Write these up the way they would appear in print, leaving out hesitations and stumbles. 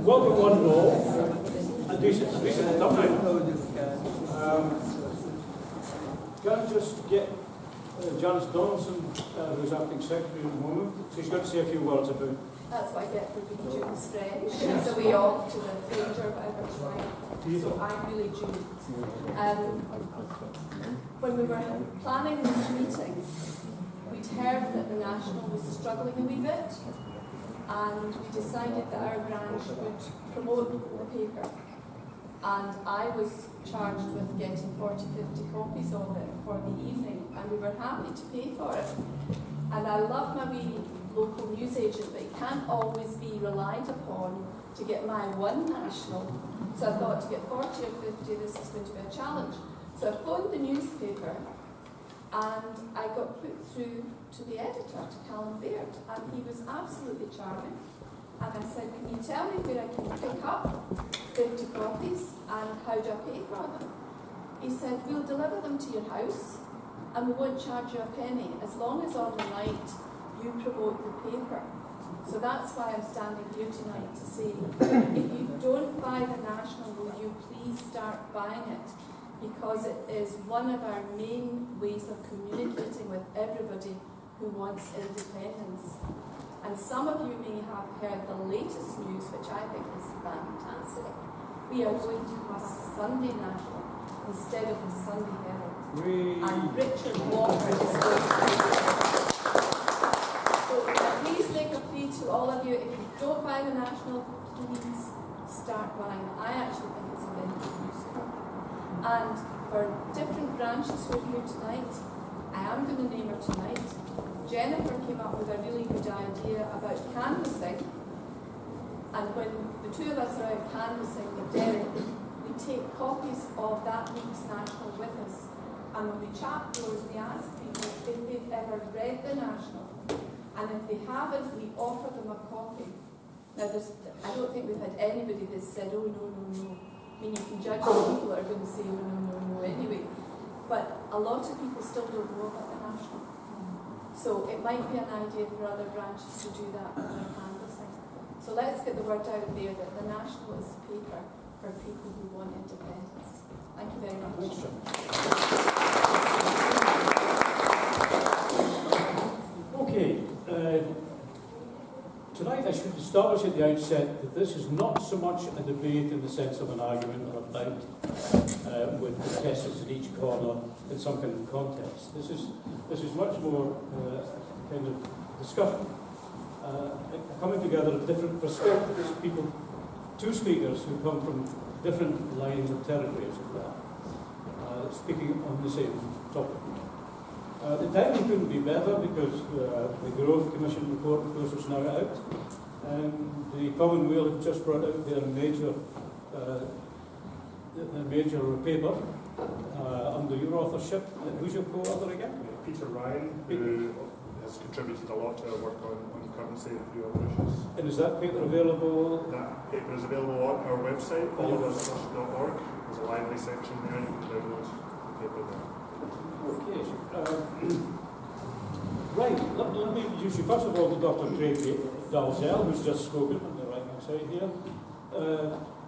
Welcome one and all. And decent company. Can I just get Janice Donaldson, who's acting secretary at the moment? She's going to say a few words about. That's what I get for being June's friend. She's a way off to the fringe or whatever tonight. So I'm really June. When we were planning this meeting, we'd heard that the National was struggling a wee bit, and we decided that our branch would promote the paper. And I was charged with getting 40-50 copies of it for the evening, and we were happy to pay for it. And I love my wee local newsagent, but it can't always be relied upon to get my one national. So I thought to get 40 or 50, this is going to be a challenge. So I phoned the newspaper, and I got put through to the editor, to Callum Baird, and he was absolutely charming. And I said, can you tell me where I can pick up 50 copies and how do I pay for them? He said, we'll deliver them to your house and we won't charge you a penny as long as on the night you promote the paper. So that's why I'm standing here tonight to say, if you don't buy the National, will you please start buying it? Because it is one of our main ways of communicating with everybody who wants independence. And some of you may have heard the latest news, which I think is fantastic. We are going to have a Sunday National instead of a Sunday Herald. And Richard Walker is going to be there. So please make a plea to all of you, if you don't buy the National, please start buying. I actually think it's a very good newspaper. And for different branches who are here tonight, I am going to name her tonight. Jennifer came up with a really good idea about canvassing, and when the two of us are out canvassing the Derry, we take copies of that week's National with us, and when we chat doors, we ask people if they've ever read the National, and if they haven't, we offer them a copy. Now, I don't think we've had anybody that's said, oh, no. I mean, you can judge what people are going to say, oh, no, anyway. But a lot of people still don't know about the National. So it might be an idea for other branches to do that when they're canvassing. So let's get the word out there that the National is paper for people who want independence. Thank you very much. Okay. Tonight I should establish at the outset that this is not so much a debate in the sense of an argument or a bout with contestants in each corner in some kind of contest. This is much more kind of discussion, coming together of different perspectives, people, two speakers who come from different lines of territory, as it were, speaking on the same topic. The timing couldn't be better because the Growth Commission report, of course, is now out. The Common Weal have just brought out their major paper under your authorship. Who's your co-author again? Peter Ryan, who has contributed a lot to our work on currency and a few other issues. And is that paper available? That paper is available on our website, allofus.org. There's a library section there, you can download the paper there. Okay. Right, let me introduce you first of all to Dr. Craig Dalzell, who's just spoken on the right-hand side here.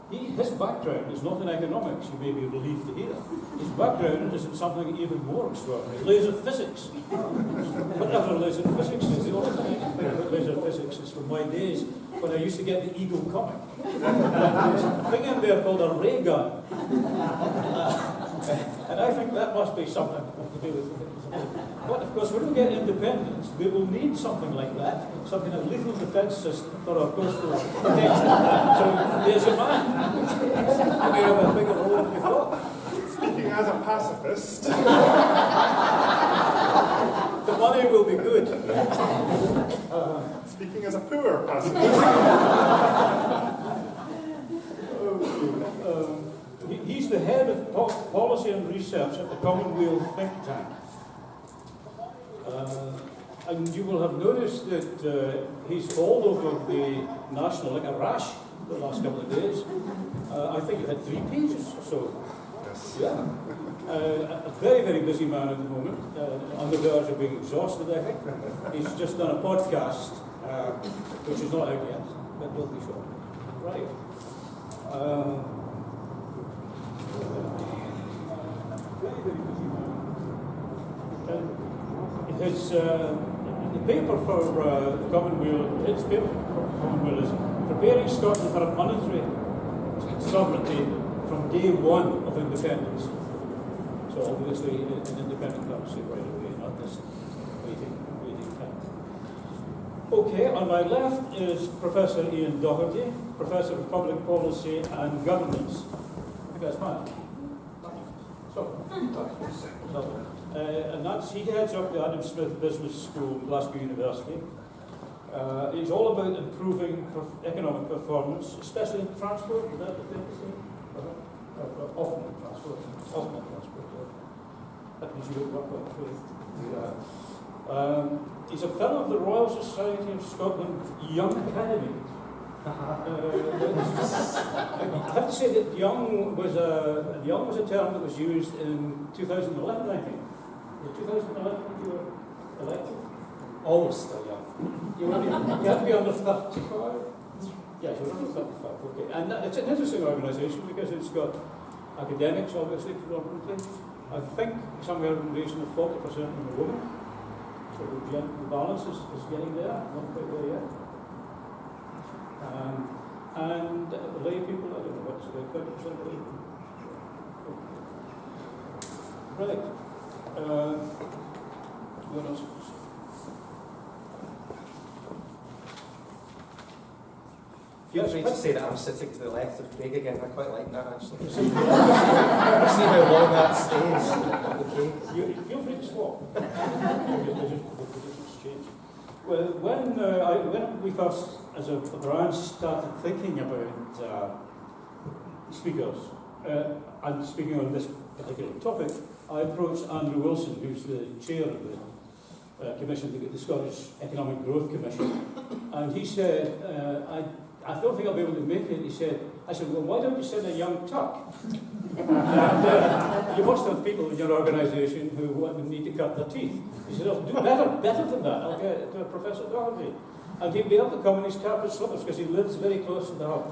His background is not in economics, you may be relieved to hear. His background is in something even more extraordinary, laser physics. Whatever laser physics is, the only thing I think about laser physics is from my days when I used to get the Eagle comic. There's a thing in there called a ray gun. And I think that must be something to do with it. But of course, when we get independence, we will need something like that, something a lethal defence system for our coastal protection. So there's a man. You may have a bigger role than you thought. Speaking as a pacifist. The money will be good. Speaking as a poor pacifist. He's the head of policy and research at the Common Weal think tank. And you will have noticed that he's all over the National like a rash the last couple of days. I think you had 3 pages or so. Yes. Yeah. A very, very busy man at the moment, on the verge of being exhausted, I think. He's just done a podcast, which is not out yet, but will be shortly. Right. The paper for the Common Weal, his paper for Common Weal is preparing Scotland for a monetary sovereignty from day one of independence. So obviously an independent currency right away, not this waiting time. Okay, on my left is Professor Iain Docherty, Professor of Public Policy and Governance. You guys mind? And he heads up the Adam Smith Business School, Glasgow University. He's all about improving economic performance, especially in transport. Is that the thing to say? Often in transport. That means you don't work on with. He's a fellow of the Royal Society of Scotland Young Academy. I have to say that young was a term that was used in 2011, I think. In 2011, you were elected? Almost still young. You have to be under 35? Yeah, you're under 35, okay. And it's an interesting organisation because it's got academics, obviously, predominantly. I think somewhere in the region of 40% of them are women. So the balance is getting there, not quite there yet. And lay people, I don't know what's the 20% lay people. Right. What else? Feel free to say that I'm sitting to the left of Craig again. I quite like that, actually. See how long that stays. Okay. Feel free to swap. The positions change. Well, when we first, as a branch, started thinking about speakers and speaking on this particular topic, I approached Andrew Wilson, who's the chair of the commission, the Scottish Economic Growth Commission, and he said, I don't think I'll be able to make it. I said, well, why don't you send a young tuck? And you must have people in your organisation who need to cut their teeth. He said, I'll do better than that. I'll get Professor Docherty. And he'll be able to come in his carpet slippers because he lives very close to the hub.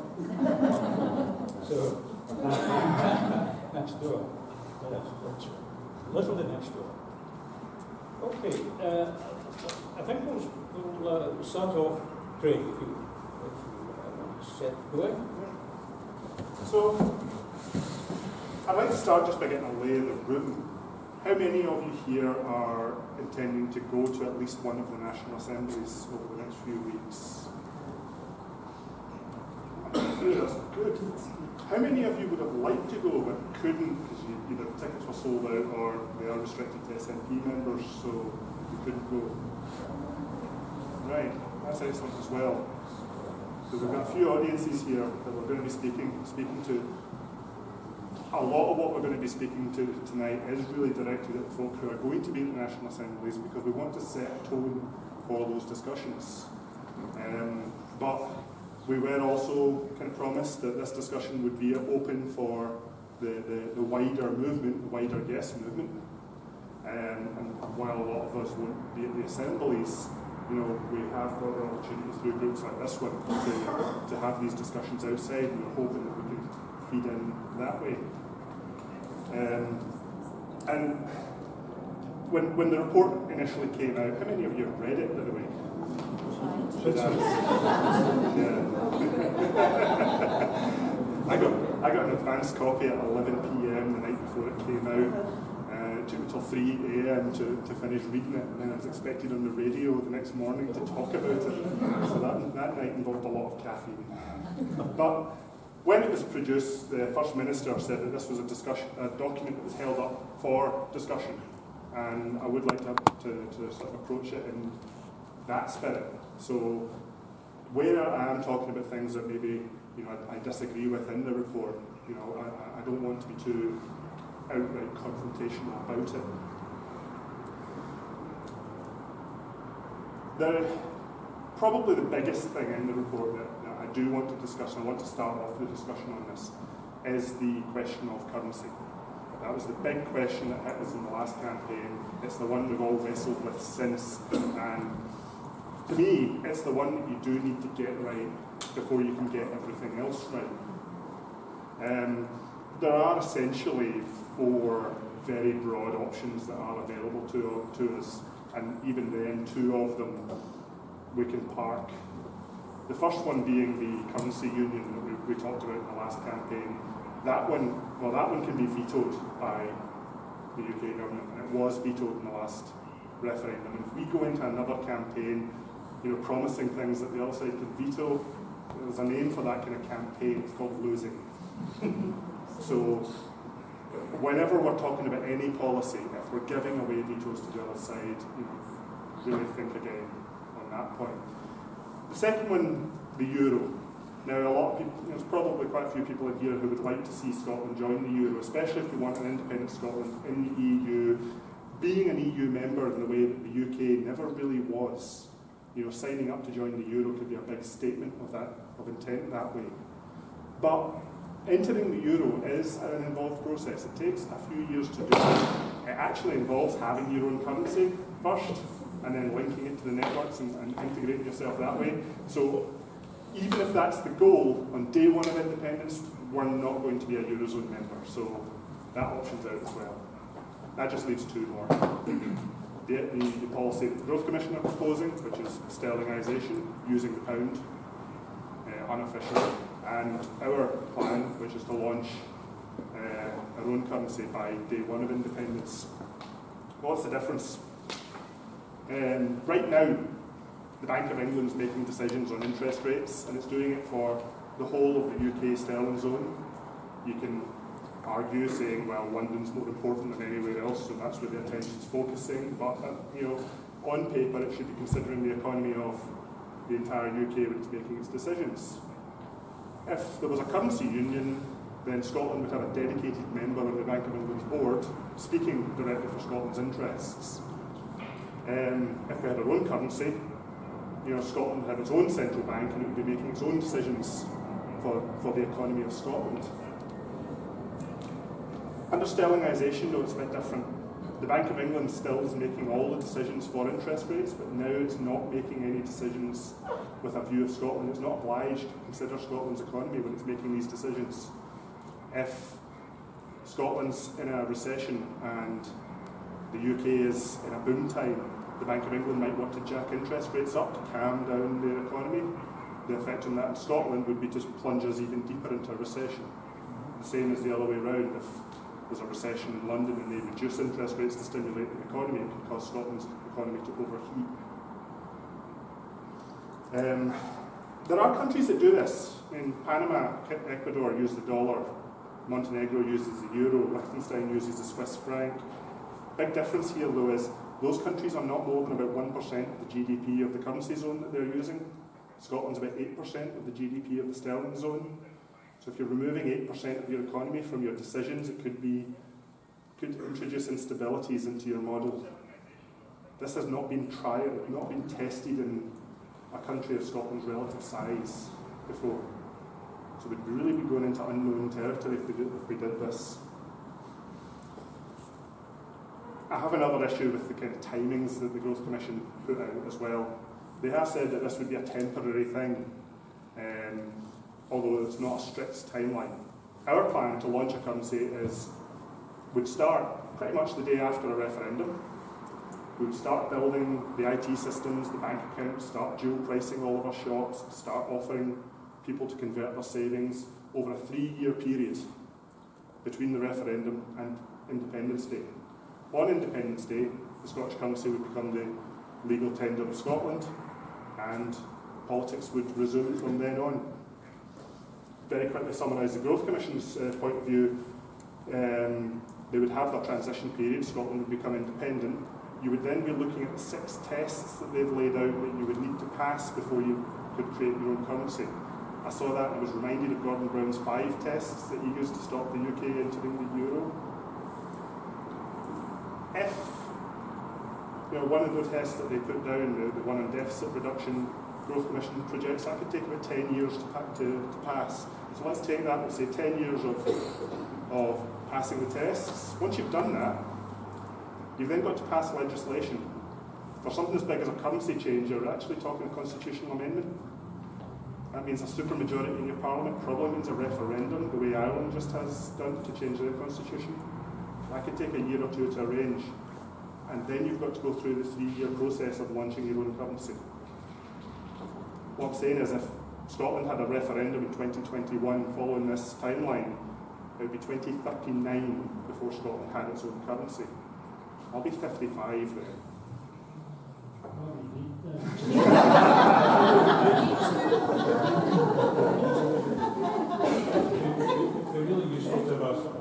So, next door. Literally next door. Okay, I think we'll start off, Craig, if you set going. So, I'd like to start just by getting a lay of the room. How many of you here are intending to go to at least one of the National Assemblies over the next few weeks? Good. How many of you would have liked to go but couldn't because either the tickets were sold out or they are restricted to SNP members, so you couldn't go? Right, that's excellent as well. So we've got a few audiences here that we're going to be speaking to. A lot of what we're going to be speaking to tonight is really directed at folk who are going to be at the National Assemblies because we want to set a tone for those discussions. But we were also kind of promised that this discussion would be open for the wider movement, the wider guest movement. And while a lot of us won't be at the assemblies, we have got the opportunity through groups like this one to have these discussions outside, and we're hoping that we can feed in that way. And when the report initially came out, how many of you have read it, by the way? I got an advanced copy at 11 p.m. the night before it came out. It took me till 3 a.m. to finish reading it, and then I was expected on the radio the next morning to talk about it. So that night involved a lot of caffeine. But when it was produced, the First Minister said that this was a document that was held up for discussion, and I would like to sort of approach it in that spirit. So where I am talking about things that maybe I disagree with in the report, I don't want to be too outright confrontational about it. Probably the biggest thing in the report that I do want to discuss, and I want to start off the discussion on this, is the question of currency. That was the big question that hit us in the last campaign. It's the one we've all wrestled with since, and To me, it's the one that you do need to get right before you can get everything else right. There are essentially 4 very broad options that are available to us, and even then 2 of them we can park. The first one being the currency union that we talked about in the last campaign. That one can be vetoed by the UK government, and it was vetoed in the last referendum. And if we go into another campaign, promising things that the other side can veto, there's a name for that kind of campaign. It's called losing. So whenever we're talking about any policy, if we're giving away vetoes to the other side, really think again on that point. The second one, the euro. Now, a lot of people, there's probably quite a few people in here who would like to see Scotland join the euro, especially if you want an independent Scotland in the EU. Being an EU member in the way that the UK never really was, signing up to join the euro could be a big statement of intent that way. But entering the euro is an involved process. It takes a few years to do it. It actually involves having your own currency first, and then linking it to the networks and integrating yourself that way. So even if that's the goal, on day 1 of independence, we're not going to be a Eurozone member. So that option's out as well. That just leaves 2 more. The policy that the Growth Commission are proposing, which is sterlingisation, using the pound unofficially, and our plan, which is to launch our own currency by day 1 of independence. What's the difference? Right now, the Bank of England is making decisions on interest rates, and it's doing it for the whole of the UK sterling zone. You can argue saying, well, London's more important than anywhere else, so that's where the attention's focusing. But on paper, it should be considering the economy of the entire UK when it's making its decisions. If there was a currency union, then Scotland would have a dedicated member of the Bank of England's board speaking directly for Scotland's interests. If we had our own currency, Scotland would have its own central bank, and it would be making its own decisions for the economy of Scotland. Under sterlingisation, though, it's a bit different. The Bank of England still is making all the decisions for interest rates, but now it's not making any decisions with a view of Scotland. It's not obliged to consider Scotland's economy when it's making these decisions. If Scotland's in a recession and the UK is in a boom time, the Bank of England might want to jack interest rates up to calm down their economy. The effect on that in Scotland would be to plunge us even deeper into a recession. The same as the other way around. If there's a recession in London and they reduce interest rates to stimulate the economy, it could cause Scotland's economy to overheat. There are countries that do this. Panama, Ecuador use the dollar, Montenegro uses the euro, Liechtenstein uses the Swiss franc. Big difference here, though, is those countries are not more than about 1% of the GDP of the currency zone that they're using. Scotland's about 8% of the GDP of the sterling zone. So if you're removing 8% of your economy from your decisions, it could introduce instabilities into your model. This has not been tried, not been tested in a country of Scotland's relative size before. So we'd really be going into unknown territory if we did this. I have another issue with the kind of timings that the Growth Commission put out as well. They have said that this would be a temporary thing, although it's not a strict timeline. Our plan to launch a currency would start pretty much the day after a referendum. We would start building the IT systems, the bank accounts, start dual pricing all of our shops, start offering people to convert their savings over a 3-year period between the referendum and Independence Day. On Independence Day, the Scottish currency would become the legal tender of Scotland, and politics would resume from then on. Very quickly summarise the Growth Commission's point of view. They would have their transition period, Scotland would become independent. You would then be looking at the 6 tests that they've laid out that you would need to pass before you could create your own currency. I saw that and I was reminded of Gordon Brown's 5 tests that he used to stop the UK entering the euro. If one of the tests that they put down, the one on deficit reduction, Growth Commission projects that could take about 10 years to pass. So let's take that, let's say 10 years of passing the tests. Once you've done that, you've then got to pass legislation For something as big as a currency change, you're actually talking a constitutional amendment. That means a supermajority in your parliament, probably means a referendum, the way Ireland just has done to change their constitution. That could take a year or two to arrange. And then you've got to go through the 3-year process of launching your own currency. What I'm saying is, if Scotland had a referendum in 2021 following this timeline, it would be 2039 before Scotland had its own currency. I'll be 55 then. They're really useful to have a sort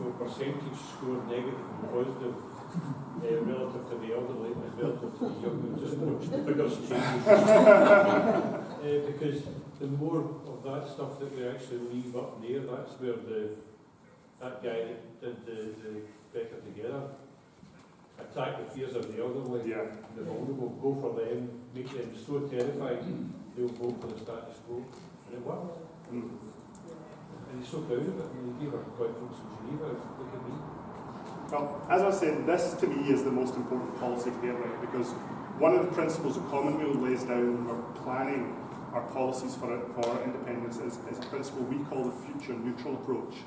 of percentage score, negative and positive, relative to the elderly and relative to the young, just watch the figures change. Because the more of that stuff that we actually leave up there, that's where that guy that did the Better Together attack the fears of the elderly, the vulnerable, go for them, make them so terrified they'll vote for the status quo, and it worked. And he's so proud of it, and he gave a conference in Geneva. Look at me. Well, as I said, this to me is the most important policy to get right, because one of the principles that Common Weal lays down when we're planning our policies for independence is a principle we call the future neutral approach.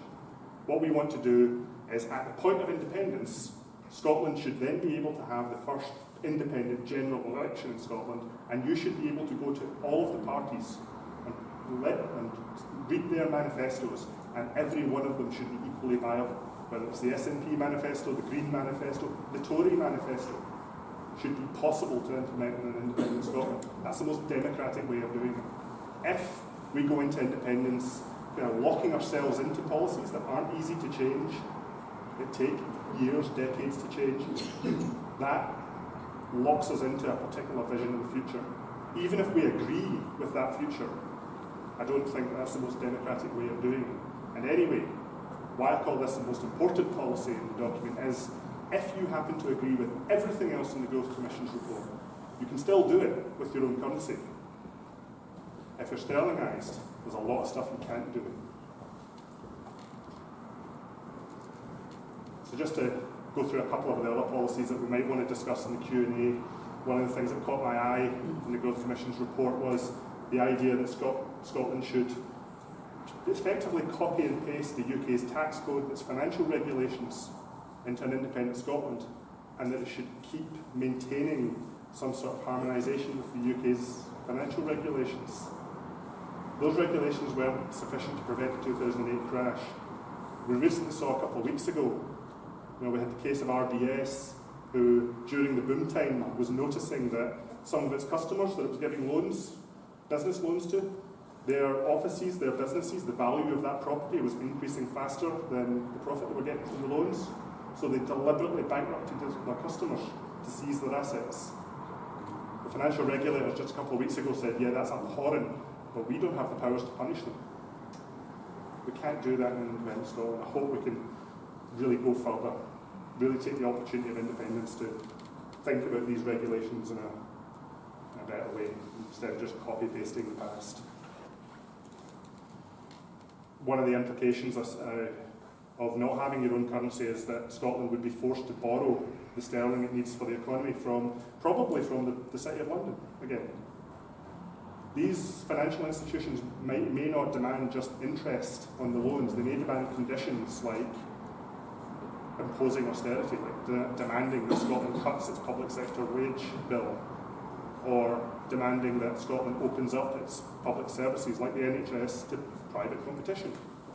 What we want to do is, at the point of independence, Scotland should then be able to have the first independent general election in Scotland, and you should be able to go to all of the parties and read their manifestos, and every one of them should be equally viable. Whether it's the SNP manifesto, the Green manifesto, the Tory manifesto, should be possible to implement in an independent Scotland. That's the most democratic way of doing it. If we go into independence, locking ourselves into policies that aren't easy to change, that take years, decades to change, that locks us into a particular vision of the future. Even if we agree with that future, I don't think that's the most democratic way of doing it. And anyway, why I call this the most important policy in the document is, if you happen to agree with everything else in the Growth Commission's report, you can still do it with your own currency. If you're sterlingised, there's a lot of stuff you can't do. So just to go through a couple of the other policies that we might want to discuss in the Q&A, one of the things that caught my eye in the Growth Commission's report was the idea that Scotland should effectively copy and paste the UK's tax code, its financial regulations, into an independent Scotland, and that it should keep maintaining some sort of harmonisation with the UK's financial regulations. Those regulations weren't sufficient to prevent the 2008 crash. We recently saw a couple of weeks ago, we had the case of RBS, who during the boom time was noticing that some of its customers that it was giving loans, business loans to, their offices, their businesses, the value of that property was increasing faster than the profit they were getting from the loans. So they deliberately bankrupted their customers to seize their assets. The financial regulators just a couple of weeks ago said, yeah, that's abhorrent, but we don't have the powers to punish them. We can't do that in independent Scotland. I hope we can really go further, really take the opportunity of independence to think about these regulations in a better way, instead of just copy-pasting the past. One of the implications of not having your own currency is that Scotland would be forced to borrow the sterling it needs for the economy probably from the City of London again. These financial institutions may not demand just interest on the loans, they may demand conditions like imposing austerity, like demanding that Scotland cuts its public sector wage bill, or demanding that Scotland opens up its public services like the NHS to private competition.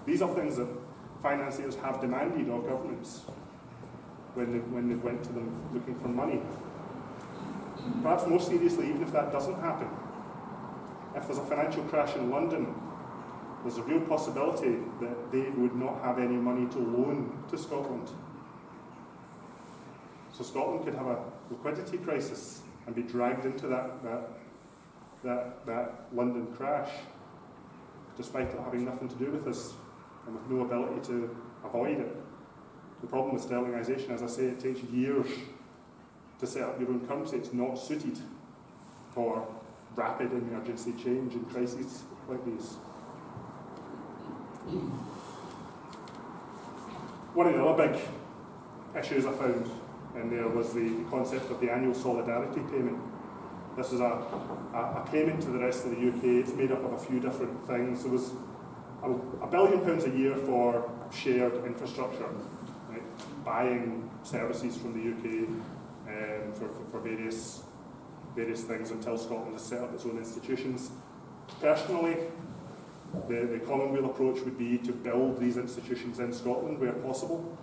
These are things that financiers have demanded of governments when they went to them looking for money. Perhaps more seriously, even if that doesn't happen, if there's a financial crash in London, there's a real possibility that they would not have any money to loan to Scotland. So Scotland could have a liquidity crisis and be dragged into that London crash, despite it having nothing to do with us and with no ability to avoid it. The problem with sterlingisation, as I say, it takes years to set up your own currency. It's not suited for rapid emergency change in crises like these. One of the other big issues I found in there was the concept of the annual solidarity payment. This is a payment to the rest of the UK. It's made up of a few different things. There was £1 billion a year for shared infrastructure, right? Buying services from the UK for various things until Scotland has set up its own institutions. Personally, the Common Weal approach would be to build these institutions in Scotland where possible,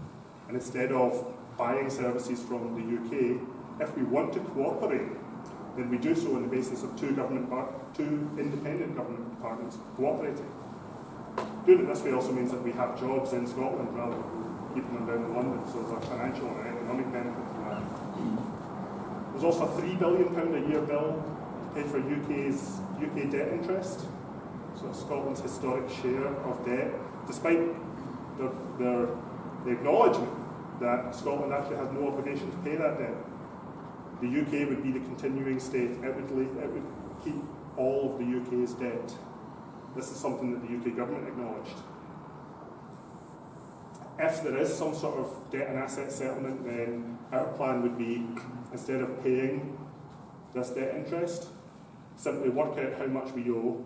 and instead of buying services from the UK, if we want to cooperate, then we do so on the basis of two independent government departments cooperating. Doing it this way also means that we have jobs in Scotland rather than keeping them down in London, so there's a financial and economic benefit to that. There's also a £3 billion a year bill to pay for UK debt interest, so Scotland's historic share of debt, despite the acknowledgement that Scotland actually has no obligation to pay that debt. The UK would be the continuing state. It would keep all of the UK's debt. This is something that the UK government acknowledged. If there is some sort of debt and asset settlement, then our plan would be, instead of paying this debt interest, simply work out how much we owe,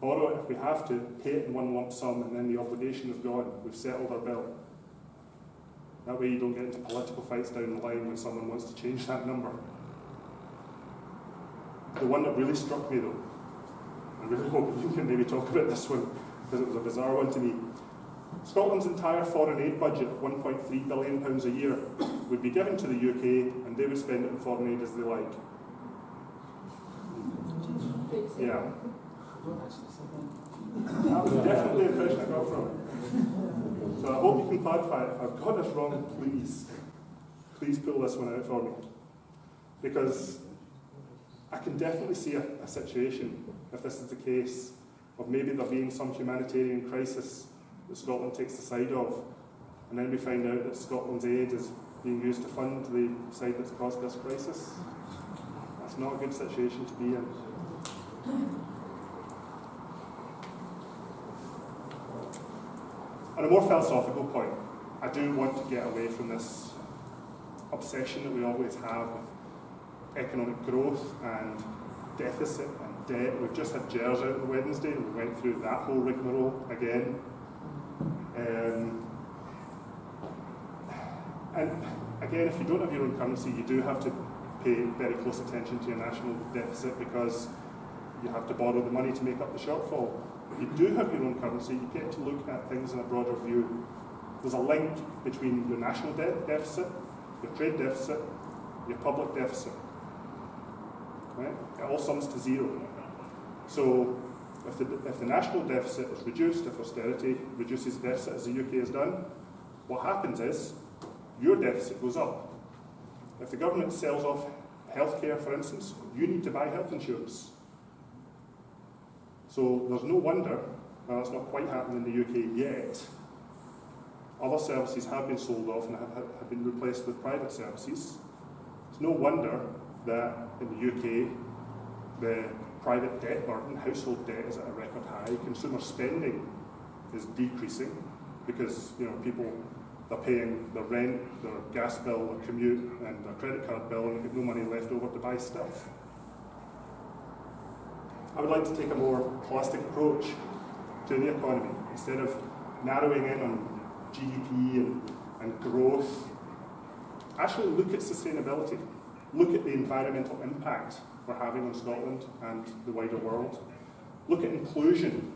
borrow it if we have to, pay it in one lump sum, and then the obligation is gone. We've settled our bill. That way you don't get into political fights down the line when someone wants to change that number. The one that really struck me though, I really hope you can maybe talk about this one, because it was a bizarre one to me. Scotland's entire foreign aid budget of £1.3 billion a year would be given to the UK, and they would spend it on foreign aid as they like. Yeah. That was definitely the impression I got from it. So I hope you can clarify it. If I've got this wrong, please pull this one out for me. Because I can definitely see a situation, if this is the case, of maybe there being some humanitarian crisis that Scotland takes the side of, and then we find out that Scotland's aid is being used to fund the side that's caused this crisis. That's not a good situation to be in. On a more philosophical point, I do want to get away from this obsession that we always have with economic growth and deficit and debt. We've just had Gers out on Wednesday, and we went through that whole rigmarole again. And again, if you don't have your own currency, you do have to pay very close attention to your national deficit, because you have to borrow the money to make up the shortfall. If you do have your own currency, you get to look at things in a broader view. There's a link between your national deficit, your trade deficit, your public deficit. Right? It all sums to zero. So if the national deficit is reduced, if austerity reduces the deficit as the UK has done, what happens is your deficit goes up. If the government sells off healthcare, for instance, you need to buy health insurance. So there's no wonder, well, that's not quite happening in the UK yet. Other services have been sold off and have been replaced with private services. It's no wonder that in the UK, the private debt burden, household debt, is at a record high. Consumer spending is decreasing because people are paying their rent, their gas bill, their commute, and their credit card bill, and they've got no money left over to buy stuff. I would like to take a more holistic approach to the economy. Instead of narrowing in on GDP and growth, actually look at sustainability. Look at the environmental impact we're having on Scotland and the wider world. Look at inclusion.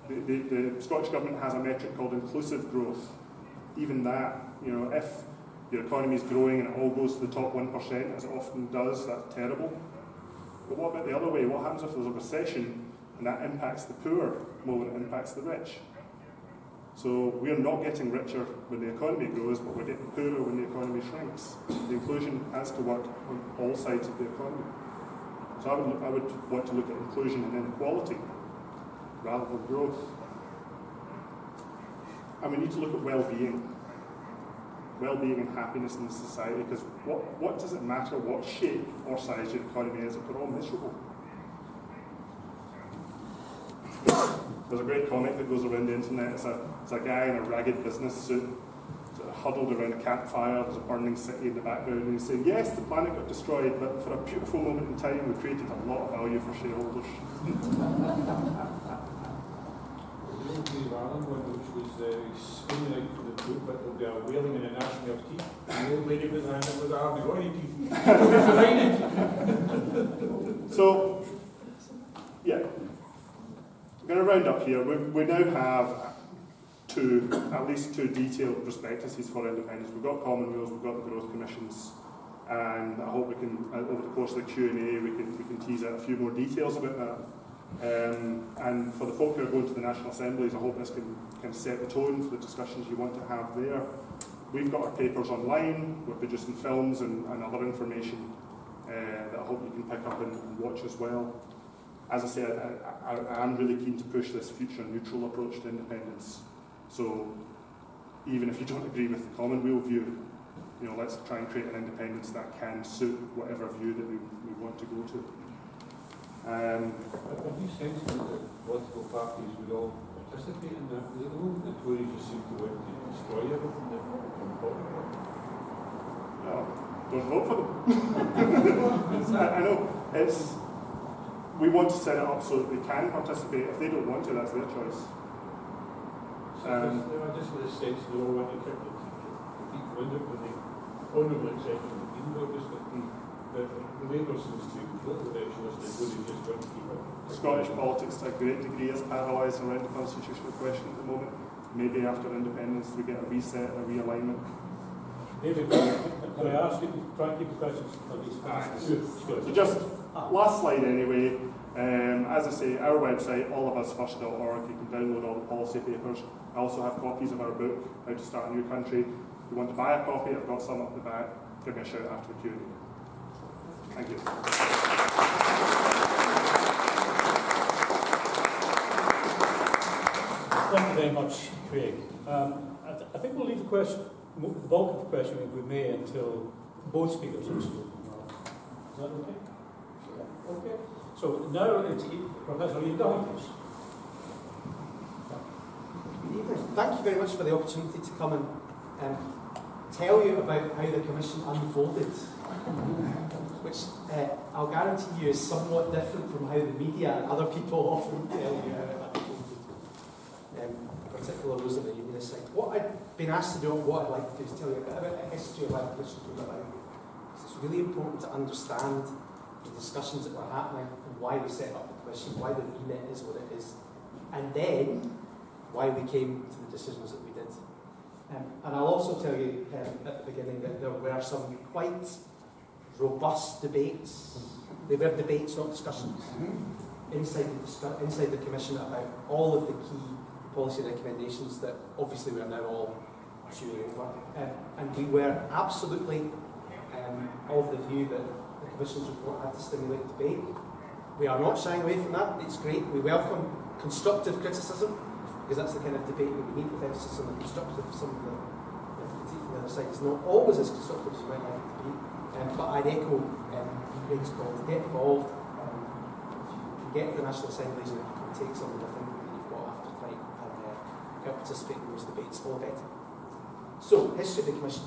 The Scottish Government has a metric called inclusive growth. Even that, if your economy is growing and it all goes to the top 1%, as it often does, that's terrible. But what about the other way? What happens if there's a recession and that impacts the poor more than it impacts the rich? So we're not getting richer when the economy grows, but we're getting poorer when the economy shrinks. The inclusion has to work on all sides of the economy. So I would want to look at inclusion and inequality rather than growth. And we need to look at well-being and happiness in the society, because what does it matter what shape or size your economy is if we're all miserable? There's a great comic that goes around the internet. It's a guy in a ragged business suit, huddled around a campfire, there's a burning city in the background, and he's saying, yes, the planet got destroyed, but for a beautiful moment in time, we created a lot of value for shareholders. The Ireland one, which was screaming out for the book, but there'll be a wailing in a national of teeth. And the old lady put her hand up with her, got any teeth. So, yeah, we're going to round up here. We now have at least two detailed prospectuses for independence. We've got Common Weals, we've got the Growth Commissions, and I hope we can, over the course of the Q&A, we can tease out a few more details about that. And for the folk who are going to the National Assemblies, I hope this can set the tone for the discussions you want to have there. We've got our papers online, we're producing films and other information that I hope you can pick up and watch as well. As I said, I am really keen to push this future neutral approach to independence. So even if you don't agree with the Common Weal view, let's try and create an independence that can suit whatever view that we want to go to. Have you sensed that the political parties would all participate in that? Because at the moment the Tories just seem to want to destroy everything that from popular. No, don't vote for them. I know, we want to set it up so that they can participate. If they don't want to, that's their choice. Just with the sense they all want to keep the honourable exception of the Dean vote, just that the Labour seems to be completely ritualistic, would just want to keep it. Scottish politics to a great degree is paralysed around the constitutional question at the moment. Maybe after independence we get a reset, a realignment. David, can I ask you to try and keep the questions at least? So just last slide anyway. As I say, our website, allofusfirst.org, you can download all the policy papers. I also have copies of our book, How to Start a New Country. If you want to buy a copy, I've got some up the back. Give me a shout after the Q&A. Thank you. Thank you very much, Craig. I think we'll leave the bulk of the question, if we may, until both speakers have spoken. Is that okay? Okay. So now it's Professor Iain Docherty. Good evening. Thank you very much for the opportunity to come and tell you about how the Commission unfolded, which I'll guarantee you is somewhat different from how the media and other people often tell you how it unfolded, particularly those of the Union side. What I've been asked to do and what I'd like to do is tell you a bit about the history of how the Commission came about. It's really important to understand the discussions that were happening and why we set up the Commission, why the remit is what it is, and then why we came to the decisions that we did. And I'll also tell you at the beginning that there were some quite robust debates. They were debates, not discussions, inside the Commission about all of the key policy recommendations that obviously we are now all chewing over. And we were absolutely of the view that the Commission's report had to stimulate debate. We are not shying away from that. It's great. We welcome constructive criticism, because that's the kind of debate that we need, with emphasis on the constructive. Some of the critique from the other side is not always as constructive as you might like it to be. But I'd echo Craig's call to get involved. If you get to the National Assemblies and you can take some of the things that you've got after tonight and help participate in those debates, all the better. So, history of the Commission.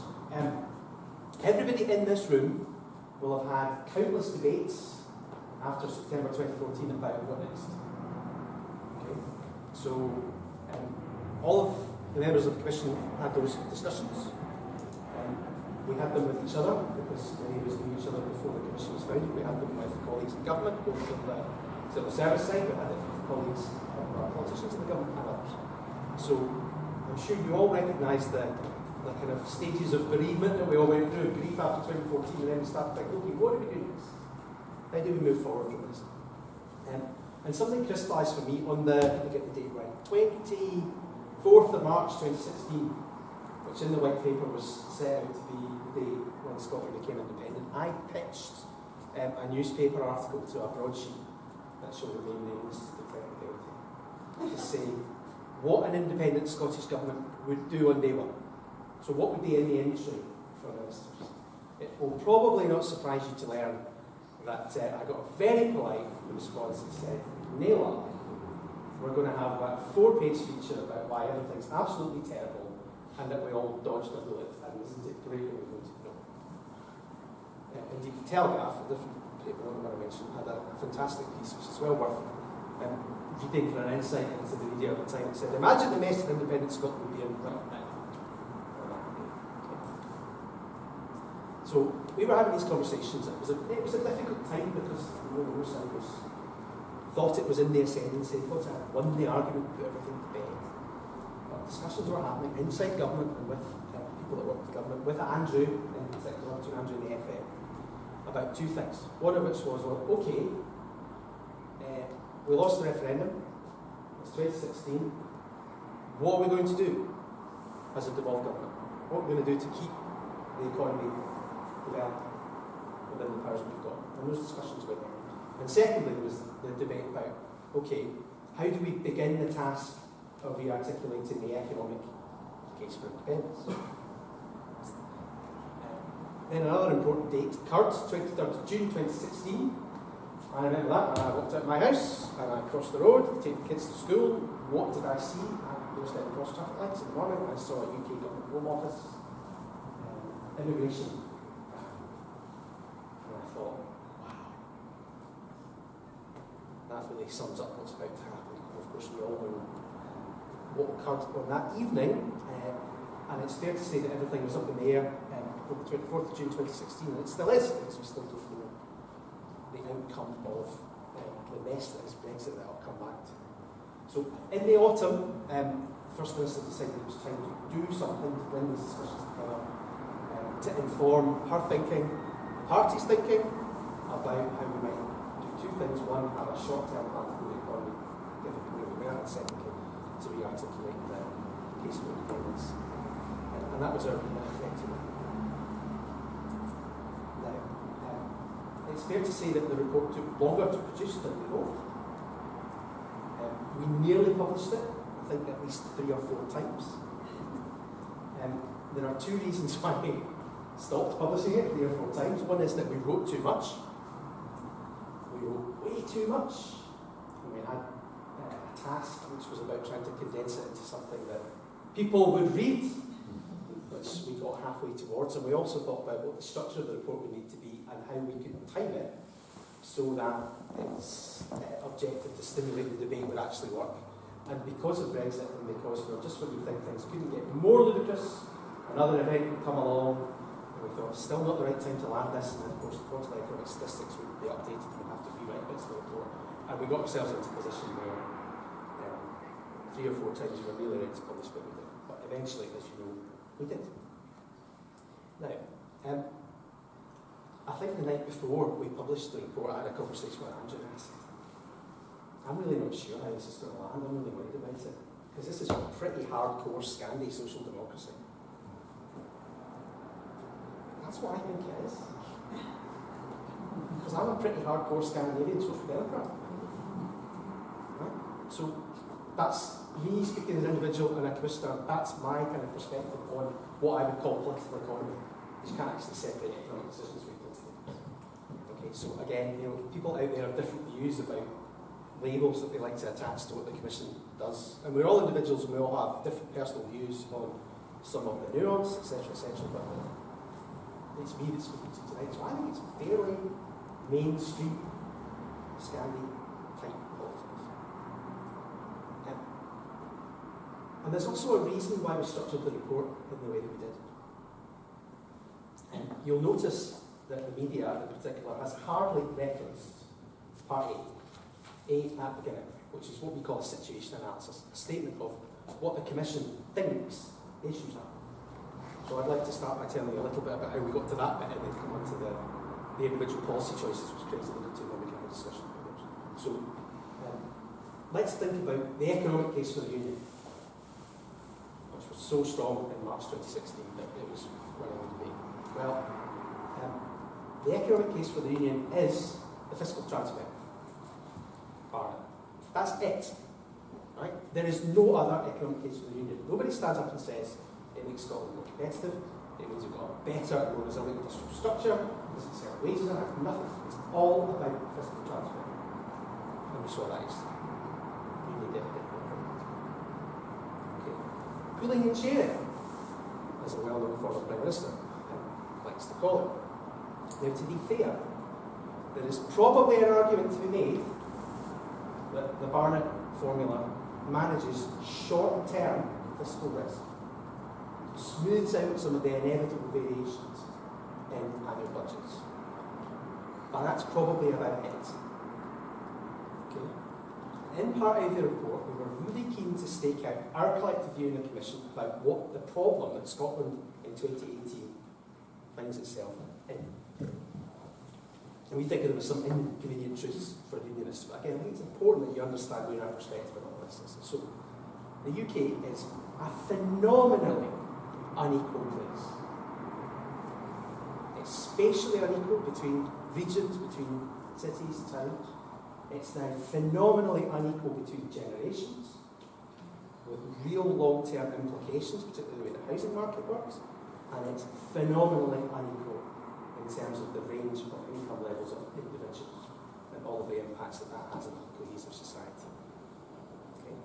Everybody in this room will have had countless debates after September 2014 about what next. Okay? So, all of the members of the Commission had those discussions. We had them with each other, because many of us knew each other before the Commission was founded. We had them with colleagues in government, both from the civil service side, but had it with colleagues, politicians in the government and others. So, I'm sure you all recognise the kind of stages of bereavement that we all went through, grief after 2014, and then we started thinking, okay, what do we do next? How do we move forward from this? And something crystallised for me on the, let me get the date right, 24th of March 2016, which in the white paper was set out to be the day when Scotland became independent. I pitched a newspaper article to a broadsheet that showed the main names of the to say what an independent Scottish government would do on day one. So what would be in the entry for ministers? It will probably not surprise you to learn that I got a very polite response that said, nail up, we're going to have about a 4-page feature about why everything's absolutely terrible and that we all dodged a bullet, and isn't it great when we voted no? Indeed, the Telegraph, a different paper I'm going to mention, had a fantastic piece which is well worth reading for an insight into the media at the time. It said, imagine the mess that independent Scotland would be in right now. So we were having these conversations. It was a difficult time because the side thought it was in the ascendancy, thought it had won the argument, put everything to bed. But discussions were happening inside government and with people that work with government, with Andrew in particular, to Andrew in the FM, about two things. One of which was, well, okay, we lost the referendum, it's 2016, what are we going to do as a devolved government? What are we going to do to keep the economy developed within the powers we've got? And those discussions went on. And secondly, there was the debate about, okay, how do we begin the task of re-articulating the economic case for independence? Then another important date, Curds, 23rd of June 2016. I remember that, and I walked out of my house, and I crossed the road to take the kids to school. What did I see? I was down across traffic lights in the morning, and I saw a UK government Home Office, immigration. And I thought, wow, that really sums up what's about to happen. And of course, we all know what occurred on that evening, and it's fair to say that everything was up in the air on the 24th of June 2016, and it still is, because we still don't know the outcome of the mess that is Brexit that I'll come back to. So in the autumn, the First Minister decided it was time to do something to bring these discussions together, to inform her thinking, the party's thinking, about how we might do two things. One, have a short-term plan to grow the economy, given where we were, and secondly, to re-articulate the case for independence. And that was our effectively. It's fair to say that the report took longer to produce than we hoped. We nearly published it, I think at least 3 or 4 times. There are 2 reasons why we stopped publishing it 3 or 4 times. One is that we wrote too much. We wrote way too much. And we had a task which was about trying to condense it into something that people would read, which we got halfway towards. And we also thought about what the structure of the report would need to be and how we could time it so that its objective to stimulate the debate would actually work. And because of Brexit, and because just when you think things couldn't get more ludicrous, another event would come along, and we thought, still not the right time to land this, and of course the quarterly economic statistics would be updated and we'd have to rewrite bits of the report. And we got ourselves into a position where 3 or 4 times we were really ready to publish, but we didn't. But eventually, as you know, we did. Now, I think the night before we published the report, I had a conversation with Andrew, and I said, I'm really not sure how this is going to land. I'm really worried about it, because this is a pretty hardcore Scandi social democracy. That's what I think it is. Because I'm a pretty hardcore Scandinavian social democrat. Right? So that's me speaking as an individual and a commissioner. That's my kind of perspective on what I would call political economy. You can't actually separate economic decisions from political. Okay, so again, people out there have different views about labels that they like to attach to what the Commission does. And we're all individuals and we all have different personal views on some of the nuance, etc., etc. But it's me that's speaking to you tonight. So I think it's fairly mainstream Scandi type politics. And there's also a reason why we structured the report in the way that we did. You'll notice that the media in particular has hardly referenced Part A at the beginning, which is what we call a situation analysis, a statement of what the Commission thinks the issues are. So I'd like to start by telling you a little bit about how we got to that bit and then come on to the individual policy choices, which Craig's alluded to when we can have a discussion about those. So let's think about the economic case for the Union, which was so strong in March 2016 that it was running on debate. Well, the economic case for the Union is the fiscal transfer. That's it. Right? There is no other economic case for the Union. Nobody stands up and says it makes Scotland more competitive, it means we've got a better, more resilient industrial structure, it doesn't set wages and nothing. It's all about fiscal transfer. And we saw that yesterday. Union deficit. Okay. Pooling and sharing. as a well-known former Prime Minister likes to call it. Now, to be fair, there is probably an argument to be made that the Barnett formula manages short-term fiscal risk, smooths out some of the inevitable variations in annual budgets. And that's probably about it. Okay. In part A of the report, we were really keen to stake out our collective view in the Commission about what the problem that Scotland in 2018 finds itself in. And we think there were some inconvenient truths for unionists. But again, I think it's important that you understand where our perspective on all this is. So, the UK is a phenomenally unequal place. It's spatially unequal between regions, between cities, towns. It's now phenomenally unequal between generations, with real long-term implications, particularly the way the housing market works. And it's phenomenally unequal in terms of the range of income levels of individuals and all of the impacts that that has on a cohesive society. Okay.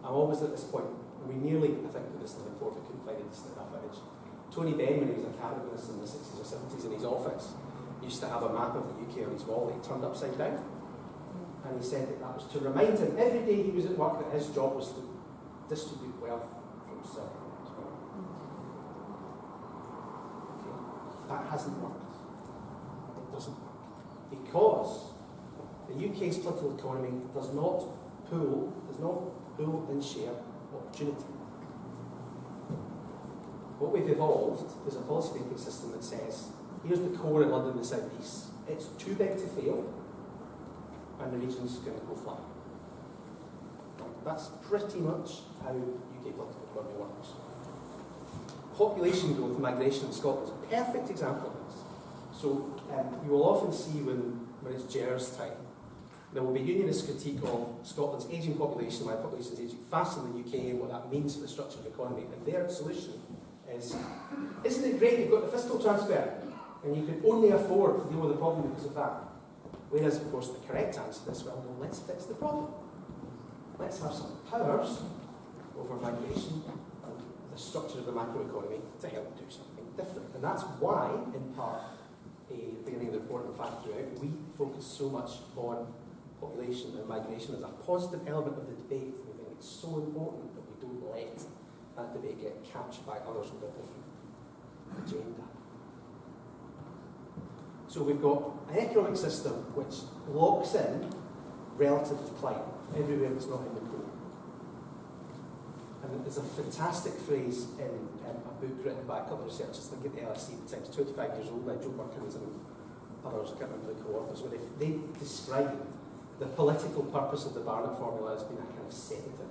I'm always at this point, we nearly, I think with this in the report, we couldn't find a decent enough image. Tony Benn, when he was a cabinet minister in the 60s or 70s in his office, used to have a map of the UK on his wall that he turned upside down. And he said that that was to remind him every day he was at work that his job was to distribute wealth from himself. That hasn't worked. It doesn't work. Because the UK's political economy does not pool and share opportunity. What we've evolved is a policy-making system that says, here's the core in London and the South East. It's too big to fail, and the region's going to go flat. That's pretty much how UK political economy works. Population growth and migration in Scotland is a perfect example of this. So you will often see when it's Ger's time, there will be unionist critique of Scotland's ageing population, why population is aging faster than the UK, and what that means for the structure of the economy. And their solution is, isn't it great you've got the fiscal transfer, and you can only afford to deal with the problem because of that? Whereas, of course, the correct answer is, well, no, let's fix the problem. Let's have some powers over migration and the structure of the macroeconomy to help do something different. And that's why, in part, at the beginning of the report and fact throughout, we focus so much on population and migration as a positive element of the debate. We think it's so important that we don't let that debate get captured by others with a different agenda. So we've got an economic system which locks in relative decline everywhere that's not in the pool. And there's a fantastic phrase in a book written by a couple of researchers, I think at the LSE at the time, 25 years old now, Joe Perkins and others, I can't remember the co-authors, where they described the political purpose of the Barnett formula as being a kind of sedative.